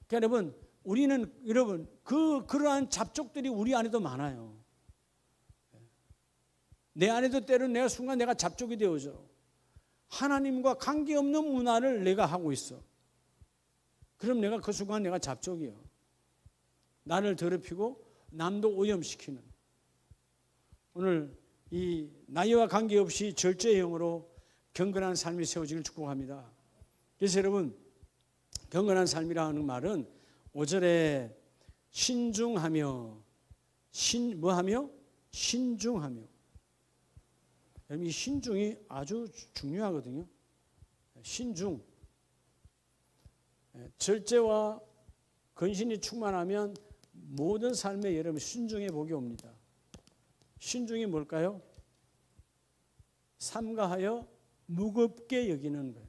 그러니까 여러분 그러한 잡족들이 우리 안에도 많아요. 내 안에도 때로는 내가 순간 내가 잡족이 되어져. 하나님과 관계없는 문화를 내가 하고 있어. 그럼 내가 그 순간 내가 잡족이야. 나를 더럽히고 남도 오염시키는. 오늘 이 나이와 관계없이 절제의 영으로 경건한 삶이 세워지길 축복합니다. 그래서 여러분, 경건한 삶이라는 말은 5절에 신중하며, 뭐하며? 신중하며. 여러분, 이 신중이 아주 중요하거든요. 신중. 절제와 근신이 충만하면 모든 삶에 여러분 신중의 복이 옵니다. 신중이 뭘까요? 삼가하여 무겁게 여기는 거예요.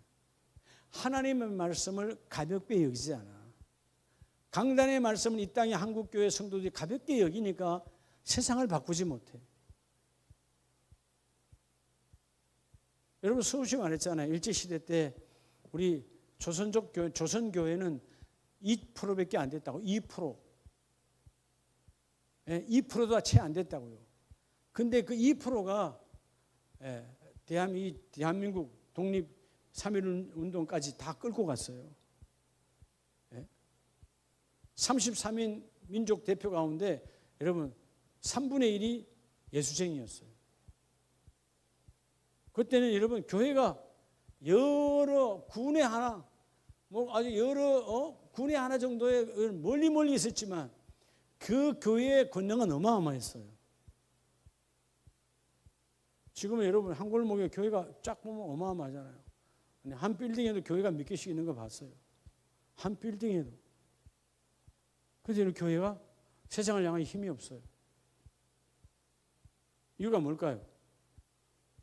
하나님의 말씀을 가볍게 여기지 않아. 강단의 말씀은 이 땅의 한국교회 성도들이 가볍게 여기니까 세상을 바꾸지 못해. 여러분, 수없이 말했잖아요. 일제시대 때 우리 조선교회는 2%밖에 안 됐다고. 2%. 2%도 채 안 됐다고요. 근데 그 2%가 대한민국 독립 3.1 운동까지 다 끌고 갔어요. 33인 민족 대표 가운데 여러분 3분의 1이 예수쟁이였어요. 그때는 여러분 교회가 여러 군에 하나, 아주 여러 군에 하나 정도의 멀리 있었지만 그 교회의 권능은 어마어마했어요. 지금은 여러분 한 골목에 교회가 쫙 보면 어마어마하잖아요. 근데 한 빌딩에도 교회가 몇 개씩 있는 거 봤어요. 한 빌딩에도. 그래서 이 교회가 세상을 향한 힘이 없어요. 이유가 뭘까요?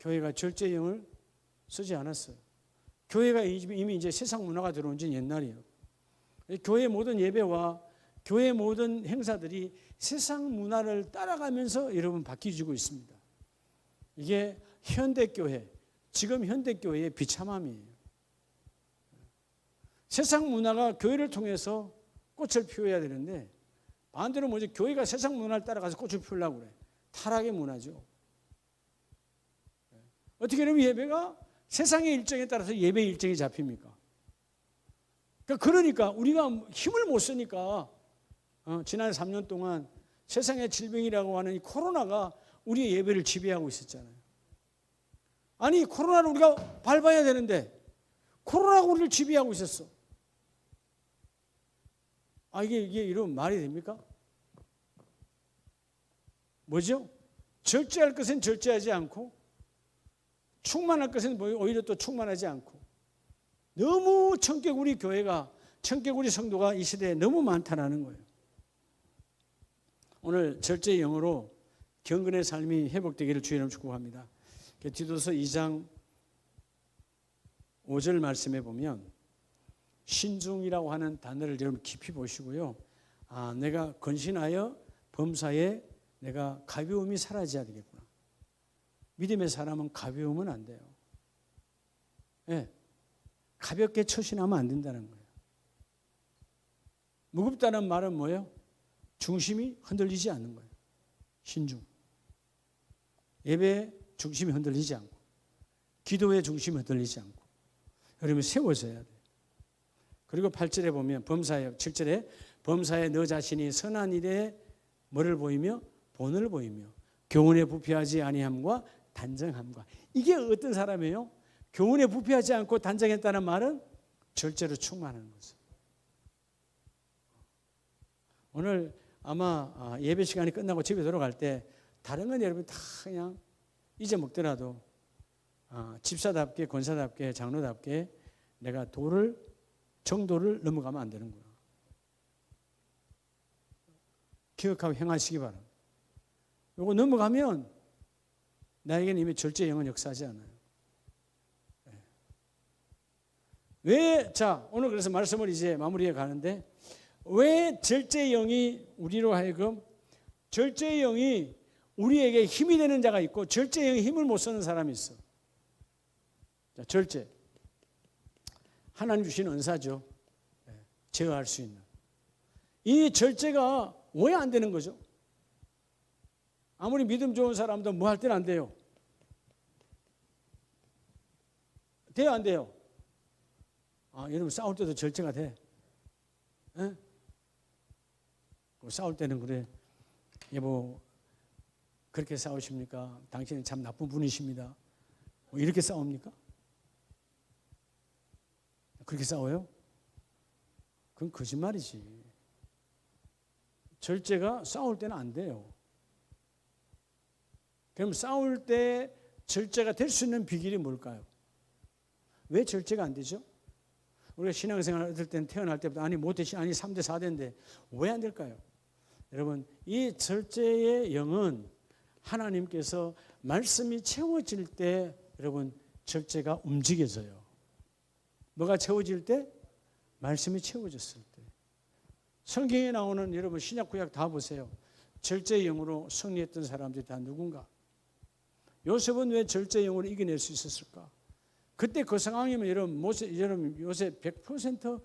교회가 절제형을 쓰지 않았어요. 교회가 이미 이제 세상 문화가 들어온 지는 옛날이에요. 교회 모든 예배와 교회 모든 행사들이 세상 문화를 따라가면서 여러분 바뀌어지고 있습니다. 이게 현대교회, 지금 현대교회의 비참함이에요. 세상 문화가 교회를 통해서 꽃을 피워야 되는데 반대로 뭐지? 교회가 세상 문화를 따라가서 꽃을 피우려고 그래. 타락의 문화죠. 어떻게 되면 예배가 세상의 일정에 따라서 예배 일정이 잡힙니까? 그러니까 우리가 힘을 못 쓰니까 지난 3년 동안 세상의 질병이라고 하는 이 코로나가 우리의 예배를 지배하고 있었잖아요. 아니 코로나를 우리가 밟아야 되는데 코로나가 우리를 지배하고 있었어. 이게 이런 말이 됩니까? 뭐죠? 절제할 것은 절제하지 않고 충만할 것은 오히려 또 충만하지 않고 너무 청개구리 교회가 청개구리 성도가 이 시대에 너무 많다라는 거예요. 오늘 절제의 영으로 경건의 삶이 회복되기를 주의 이름으로 축복합니다. 디도서 2장 5절 말씀에 보면 신중이라고 하는 단어를 여러분 깊이 보시고요. 내가 건신하여 범사에 내가 가벼움이 사라져야 되겠구나. 믿음의 사람은 가벼우면 안 돼요. 네. 가볍게 처신하면 안 된다는 거예요. 무겁다는 말은 뭐예요? 중심이 흔들리지 않는 거예요. 신중. 예배의 중심이 흔들리지 않고 기도의 중심이 흔들리지 않고 여러분 세워져야 돼요. 그리고 8절에 보면 범사에 7절에 범사에 너 자신이 선한 일에 뭐를 보이며 본을 보이며 교훈에 부패하지 아니함과 단정함과 이게 어떤 사람이에요? 교훈에 부패하지 않고 단정했다는 말은 절제로 충만하는 거죠. 오늘 아마 예배 시간이 끝나고 집에 돌아갈 때 다른 건 여러분 다 그냥 잊어먹더라도 집사답게 권사답게 장로답게 내가 정도를 넘어가면 안 되는구나. 기억하고 행하시기 바랍니다. 이거 넘어가면 나에게는 이미 절제의 영은 역사하지 않아요. 오늘 그래서 말씀을 이제 마무리해 가는데 왜 절제의 영이 우리로 하여금 절제의 영이 우리에게 힘이 되는 자가 있고 절제의 영이 힘을 못 쓰는 사람이 있어. 자, 절제. 하나님 주신 은사죠. 제어할 수 있는. 이 절제가 왜 안 되는 거죠? 아무리 믿음 좋은 사람도 뭐 할 때는 안 돼요. 돼요, 안 돼요? 여러분 싸울 때도 절제가 돼. 에? 싸울 때는 그래. 여보 그렇게 싸우십니까? 당신은 참 나쁜 분이십니다. 이렇게 싸웁니까? 그렇게 싸워요? 그건 거짓말이지. 절제가 싸울 때는 안 돼요. 그럼 싸울 때 절제가 될 수 있는 비결이 뭘까요? 왜 절제가 안 되죠? 우리가 신앙생활 할 때는 태어날 때부터 못해, 3대 4대인데 왜 안 될까요? 여러분 이 절제의 영은 하나님께서 말씀이 채워질 때 여러분 절제가 움직여져요. 뭐가 채워질 때? 말씀이 채워졌을 때. 성경에 나오는 여러분 신약 구약 다 보세요. 절제의 영으로 승리했던 사람들이 다 누군가? 요셉은 왜 절제의 영으로 이겨낼 수 있었을까? 그때 그 상황이면 여러분 요셉 100%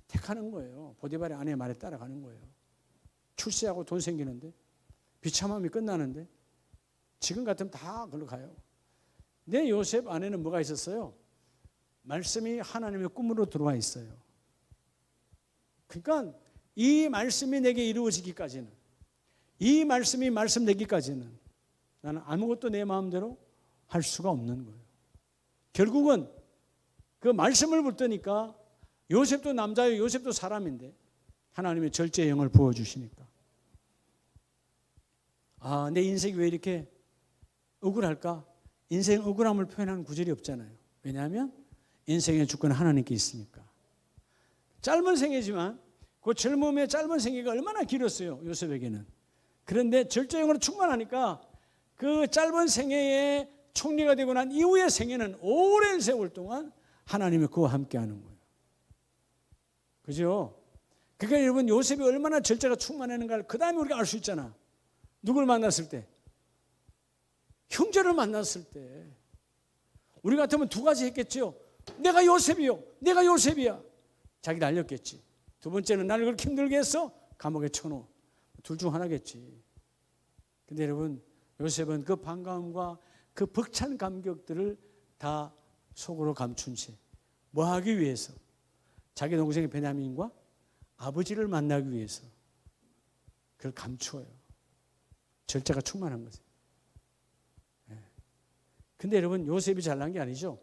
택하는 거예요. 보디발의 아내의 말에 따라가는 거예요. 출세하고 돈 생기는데 비참함이 끝나는데 지금 같으면 다 그걸로 가요. 내 요셉 안에는 뭐가 있었어요? 말씀이 하나님의 꿈으로 들어와 있어요. 그러니까 이 말씀이 내게 이루어지기까지는 이 말씀이 말씀되기까지는 나는 아무것도 내 마음대로 할 수가 없는 거예요. 결국은 그 말씀을 붙드니까 요셉도 남자예요. 요셉도 사람인데 하나님의 절제의 영을 부어주시니까 내 인생이 왜 이렇게 억울할까? 인생 억울함을 표현하는 구절이 없잖아요. 왜냐하면 인생의 주권은 하나님께 있으니까. 짧은 생애지만 그 젊음의 짧은 생애가 얼마나 길었어요. 요셉에게는. 그런데 절제의 영으로 충만하니까 그 짧은 생애에 총리가 되고 난 이후의 생애는 오랜 세월 동안 하나님이 그와 함께하는 거예요. 그죠? 그러니까 여러분 요셉이 얼마나 절제가 충만했는가를 그 다음에 우리가 알 수 있잖아. 누굴 만났을 때? 형제를 만났을 때. 우리 같으면 두 가지 했겠죠. 내가 요셉이요, 내가 요셉이야. 자기 날렸겠지. 두 번째는 나를 그렇게 힘들게 했어? 감옥에 쳐넣어. 둘 중 하나겠지. 근데 여러분, 요셉은 그 반가움과 그 벅찬 감격들을 다 속으로 감춘 채 뭐 하기 위해서? 자기 동생의 베냐민과 아버지를 만나기 위해서 그걸 감추어요. 절제가 충만한 거죠. 근데 여러분, 요셉이 잘난 게 아니죠.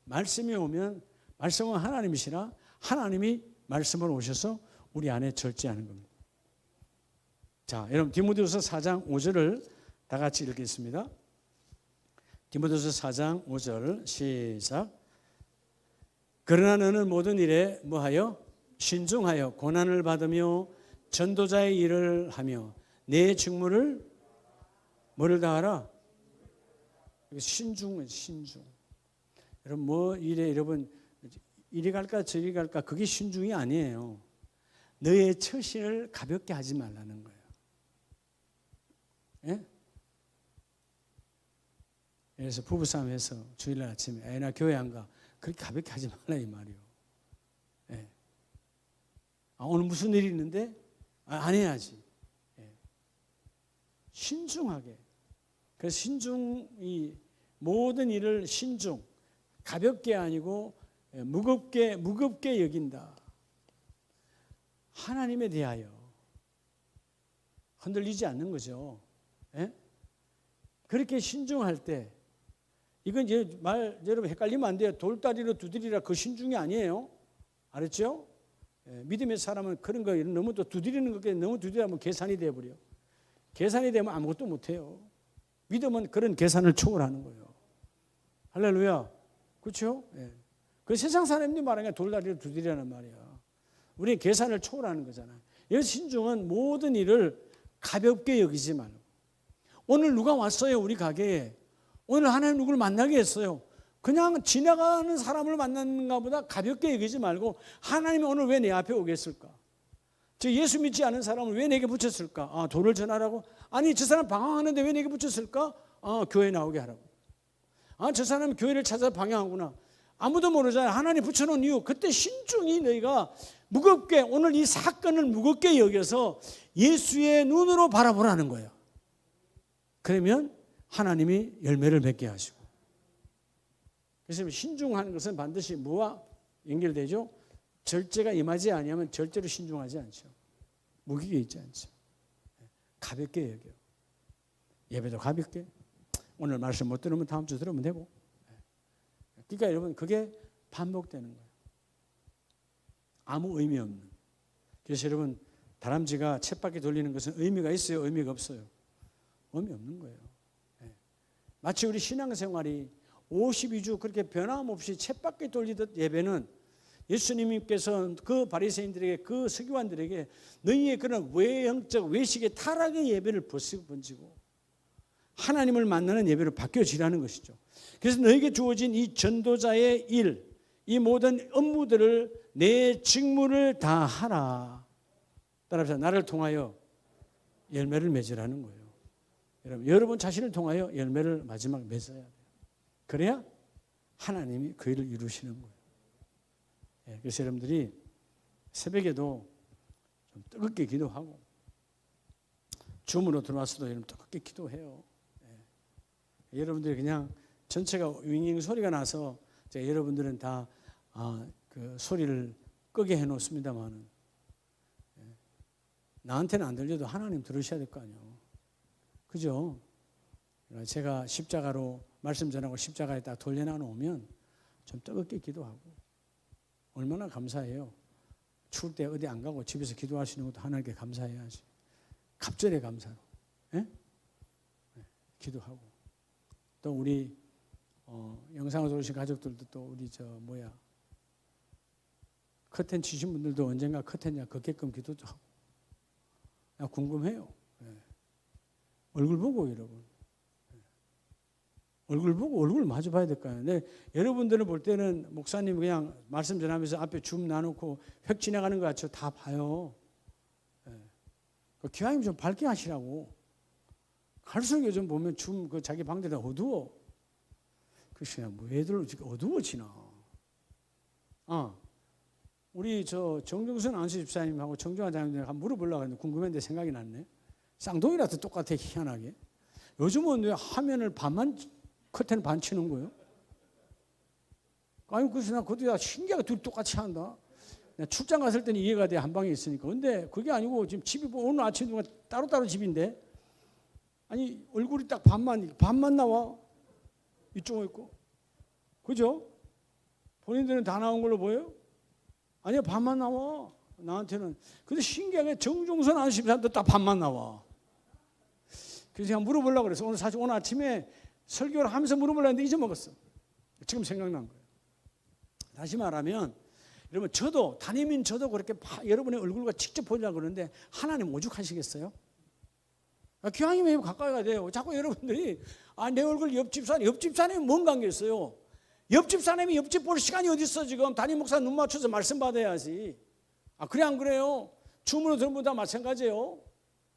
말씀이 오면 말씀은 하나님이시라 하나님이 말씀을 오셔서 우리 안에 절제하는 겁니다. 자, 여러분 디모데후서 4장 5절을 다 같이 읽겠습니다. 디모데후서 4장 5절 시작. 그러나 너는 모든 일에 뭐하여? 신중하여 고난을 받으며 전도자의 일을 하며 내 직무를 뭐를 다하라? 신중은 신중. 여러분 뭐 이래 여러분 이리 갈까 저리 갈까 그게 신중이 아니에요. 너의 처신을 가볍게 하지 말라는 거예요. 예? 그래서 부부싸움해서 주일날 아침에 나 교회 안 가. 그렇게 가볍게 하지 말라 이 말이요. 예. 오늘 무슨 일이 있는데 안 해야지. 예. 신중하게. 그래서 신중이 모든 일을 신중, 가볍게 아니고 무겁게 여긴다. 하나님에 대하여 흔들리지 않는 거죠. 예? 그렇게 신중할 때 이건 이제 여러분 헷갈리면 안 돼요. 돌다리로 두드리라 그 신중이 아니에요. 알았죠? 예, 믿음의 사람은 그런 거 너무 또 두드리는 것에 너무 두드리면 계산이 돼버려. 계산이 되면 아무것도 못해요. 믿음은 그런 계산을 초월하는 거예요. 할렐루야. 그렇죠? 예. 그 세상 사람들이 말하는 게 돌다리로 두드리라는 말이야. 우리는 계산을 초월하는 거잖아요. 이 신중은 모든 일을 가볍게 여기지 말고. 오늘 누가 왔어요 우리 가게에. 오늘 하나님 누구를 만나게 했어요. 그냥 지나가는 사람을 만나는가 보다 가볍게 여기지 말고 하나님이 오늘 왜 내 앞에 오겠을까? 저 예수 믿지 않은 사람을 왜 내게 붙였을까? 도를 전하라고? 아니 저 사람 방황하는데 왜 내게 붙였을까? 교회 나오게 하라고. 저 사람 교회를 찾아 방향하구나. 아무도 모르잖아요. 하나님 붙여놓은 이유. 그때 신중히 너희가 무겁게 오늘 이 사건을 무겁게 여겨서 예수의 눈으로 바라보라는 거예요. 그러면 하나님이 열매를 맺게 하시고. 그래서 신중하는 것은 반드시 뭐와 연결되죠? 절제가 임하지 아니하면 절대로 신중하지 않죠. 무기가 있지 않죠. 가볍게 여겨. 예배도 가볍게. 오늘 말씀 못 들으면 다음 주 들으면 되고. 그러니까 여러분 그게 반복되는 거예요. 아무 의미 없는. 그래서 여러분 다람쥐가 쳇바퀴 돌리는 것은 의미가 있어요? 의미가 없어요? 의미 없는 거예요. 마치 우리 신앙생활이 52주 그렇게 변함없이 쳇바퀴 돌리듯 예배는 예수님께서 그 바리새인들에게 그 서기관들에게 너희의 그런 외형적 외식의 타락의 예배를 번지고 하나님을 만나는 예배로 바뀌어지라는 것이죠. 그래서 너에게 주어진 이 전도자의 일, 이 모든 업무들을 내 직무를 다 하라. 따라서 나를 통하여 열매를 맺으라는 거예요. 여러분 자신을 통하여 열매를 마지막 맺어야 돼요. 그래야 하나님이 그 일을 이루시는 거예요. 그래서 여러분들이 새벽에도 좀 뜨겁게 기도하고 줌으로 들어와서도 여러분 뜨겁게 기도해요. 여러분들이 그냥 전체가 윙윙 소리가 나서 여러분들은 다 그 소리를 끄게 해놓습니다만은 나한테는 안 들려도 하나님 들으셔야 될 거 아니에요. 그죠? 제가 십자가로 말씀 전하고 십자가에 딱 돌려놔 놓으면 좀 뜨겁게 기도하고 얼마나 감사해요. 추울 때 어디 안 가고 집에서 기도하시는 것도 하나님께 감사해야지. 갑절의 감사로 기도하고 또 우리 영상을 들으신 가족들도 또 우리 커튼 치신 분들도 언젠가 커튼 걷게끔 기도도 하고 궁금해요. 얼굴 보고 여러분 얼굴 보고 얼굴 마주 봐야 될 거 아니에요. 근데 여러분들은 볼 때는 목사님 그냥 말씀 전하면서 앞에 줌 놔놓고 획 지나가는 것 같죠. 다 봐요. 기왕이면 좀 밝게 하시라고. 갈수록 요즘 보면 줌 자기 방들이 어두워. 글쎄, 뭐 애들 어두워지나. 우리 정종선 안수 집사님하고 정종환 장로님 한번 물어보려고 했는데 궁금했는데 생각이 났네. 쌍둥이라도 똑같아, 희한하게. 요즘은 왜 화면을 커튼을 반 치는 거예요? 아니, 그래서 나 그것도 신기하게 둘이 똑같이 한다. 출장 갔을 때는 이해가 돼, 한 방에 있으니까. 근데 그게 아니고 지금 집이 오늘 아침 동안 따로따로 집인데, 아니, 얼굴이 딱 반만 나와. 이쪽은 있고. 그죠? 본인들은 다 나온 걸로 보여요? 아니야, 반만 나와. 나한테는. 근데 신기하게 정종선 안수집사한테 딱 반만 나와. 그래서 제가 물어보려고 그랬어. 사실 오늘 아침에 설교를 하면서 물어보려고 했는데 잊어먹었어. 지금 생각난 거예요. 다시 말하면, 여러분, 담임인 저도 그렇게 여러분의 얼굴과 직접 보려고 그러는데, 하나님 오죽하시겠어요? 기왕이면 가까이 가야 돼요. 자꾸 여러분들이, 내 얼굴 옆집 사람이 뭔 관계 있어요? 옆집 사람이 옆집 볼 시간이 어디 있어 지금. 담임 목사 눈 맞춰서 말씀 받아야지. 그래 안 그래요? 주문으로 들은 분 다 마찬가지예요.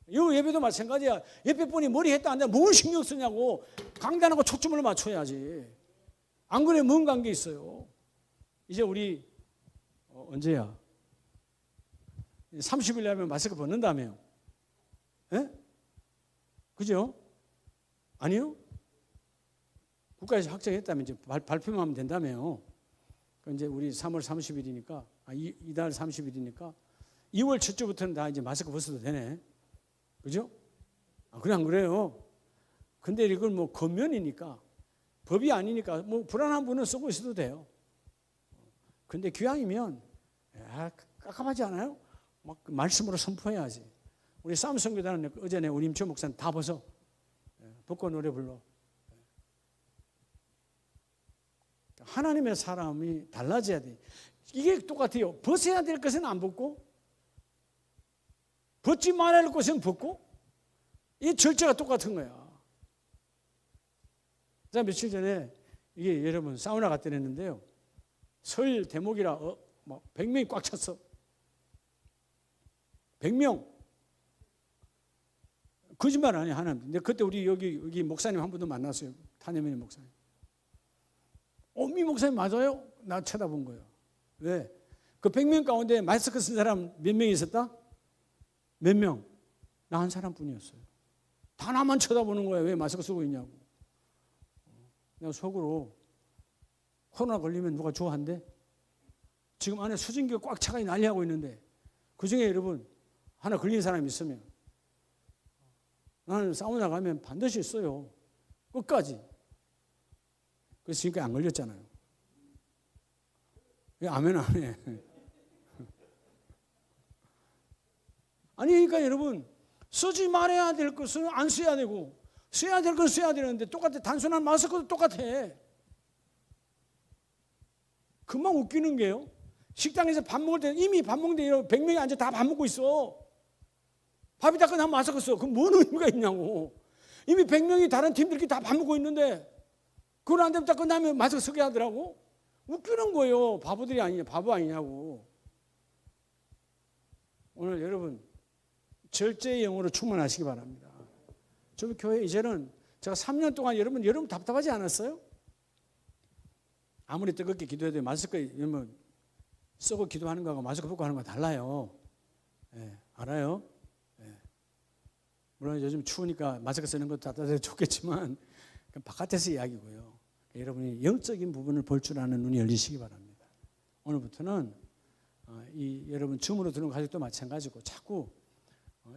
이 예배도 마찬가지야. 옆에 분이 머리 했다 안 했다 뭘 신경 쓰냐고. 강단하고 초점을 맞춰야지. 안 그래 뭔 관계 있어요? 이제 우리 언제야? 30일 하면 마스크 벗는다며요. 예? 그죠? 아니요? 국가에서 확정했다면 이제 발표만 하면 된다며요. 이제 우리 3월 30일이니까, 이달 30일이니까 2월 첫 주부터는 다 이제 마스크 벗어도 되네. 그죠? 그래 안 그래요? 근데 이건 뭐 겉면이니까, 법이 아니니까 뭐 불안한 분은 쓰고 있어도 돼요. 근데 기왕이면 깝깝하지 않아요? 막 말씀으로 선포해야지. 우리 싸움성교단은 어제 우리 임철 목사님 다 벗고 노래 불러. 하나님의 사람이 달라져야 돼. 이게 똑같아요. 벗어야 될 것은 안 벗고, 벗지 말아야 할 것은 벗고, 이 절차가 똑같은 거야. 자, 며칠 전에 이게 여러분 사우나 갔다 했는데요. 설 대목이라 100명이 꽉 찼어. 100명. 거짓말 아니야, 하나님. 근데 그때 우리 여기 목사님 한 분도 만났어요. 탄혜민 목사님. 미 목사님 맞아요? 나 쳐다본 거예요. 왜? 그 100명 가운데 마스크 쓴 사람 몇 명 있었다? 몇 명? 나 한 사람뿐이었어요. 다 나만 쳐다보는 거예요. 왜 마스크 쓰고 있냐고. 내가 속으로 코로나 걸리면 누가 좋아한대? 지금 안에 수증기가 꽉 차가 난리하고 있는데 그중에 여러분 하나 걸린 사람이 있으면 나는 사우나 가면 반드시 써요. 끝까지. 그래서 지금까지 안 걸렸잖아요. 왜 아멘 안 해? 아니 그러니까 여러분 쓰지 말아야 될 것은 안 써야 되고 써야 될 건 써야 되는데 똑같아. 단순한 마스크도 똑같아. 금방 웃기는 게요. 식당에서 밥 먹을 때 이미 밥 먹는데 100명이 앉아 다 밥 먹고 있어. 밥이 다 끝나면 마스크 써. 그럼 뭔 의미가 있냐고. 이미 100명이 다른 팀들끼리 다 밥 먹고 있는데 그걸 안 되면 딱 끝나면 마스크 쓰게 하더라고. 웃기는 거예요. 바보들이 아니냐, 바보 아니냐고. 오늘 여러분 절제의 영으로 충만하시기 바랍니다. 좀 교회 이제는 제가 3년 동안 여러분 답답하지 않았어요? 아무리 뜨겁게 기도해도 마스크 이러면 쓰고 기도하는 거하고 마스크 벗고 하는 거 달라요. 예, 알아요? 예. 물론 요즘 추우니까 마스크 쓰는 것도 따뜻해서 좋겠지만 바깥에서 이야기고요. 여러분이 영적인 부분을 볼 줄 아는 눈이 열리시기 바랍니다. 오늘부터는 여러분 줌으로 들은 가족도 마찬가지고 자꾸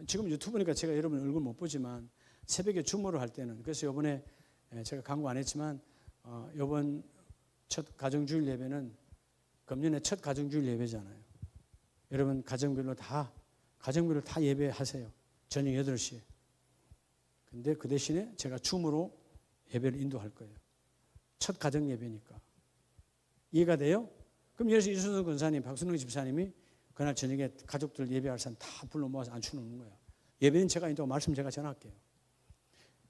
지금 유튜브니까 제가 여러분 얼굴 못 보지만 새벽에 줌으로 할 때는 그래서 이번에 제가 광고 안 했지만 이번 첫 가정주일 예배는 금년에 첫 가정주일 예배잖아요. 여러분 가정별로 다 예배하세요. 저녁 8시에. 근데 그 대신에 제가 줌으로 예배를 인도할 거예요. 첫 가정 예배니까. 이해가 돼요? 그럼 예를 들어서 이순선 권사님, 박순영 집사님이 그날 저녁에 가족들 예배할 사람 다 불러 모아서 앉혀놓는 거예요. 예배는 제가 인도하고 말씀 제가 전할게요.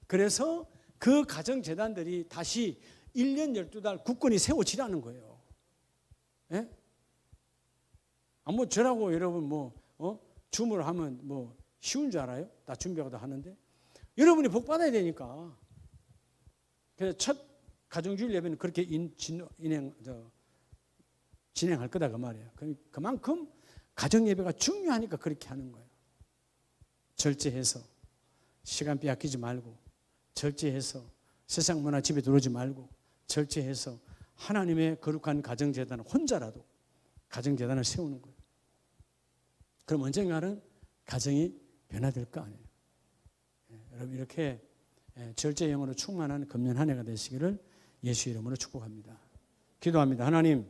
그래서 그 가정재단들이 다시 1년 12달 굳건히 세워지라는 거예요. 예? 뭐 저라고 여러분 줌을 하면 쉬운 줄 알아요? 다 준비하고도 하는데 여러분이 복 받아야 되니까. 그래서 첫 가정주일 예배는 그렇게 진행할 거다 그 말이에요. 그만큼 가정 예배가 중요하니까 그렇게 하는 거예요. 절제해서 시간 빼앗기지 말고, 절제해서 세상 문화 집에 들어오지 말고, 절제해서 하나님의 거룩한 가정재단을 혼자라도 가정재단을 세우는 거예요. 그럼 언젠가는 가정이 변화될 거 아니에요. 여러분 이렇게 절제 영으로 충만한 금년 한 해가 되시기를 예수 이름으로 축복합니다. 기도합니다. 하나님,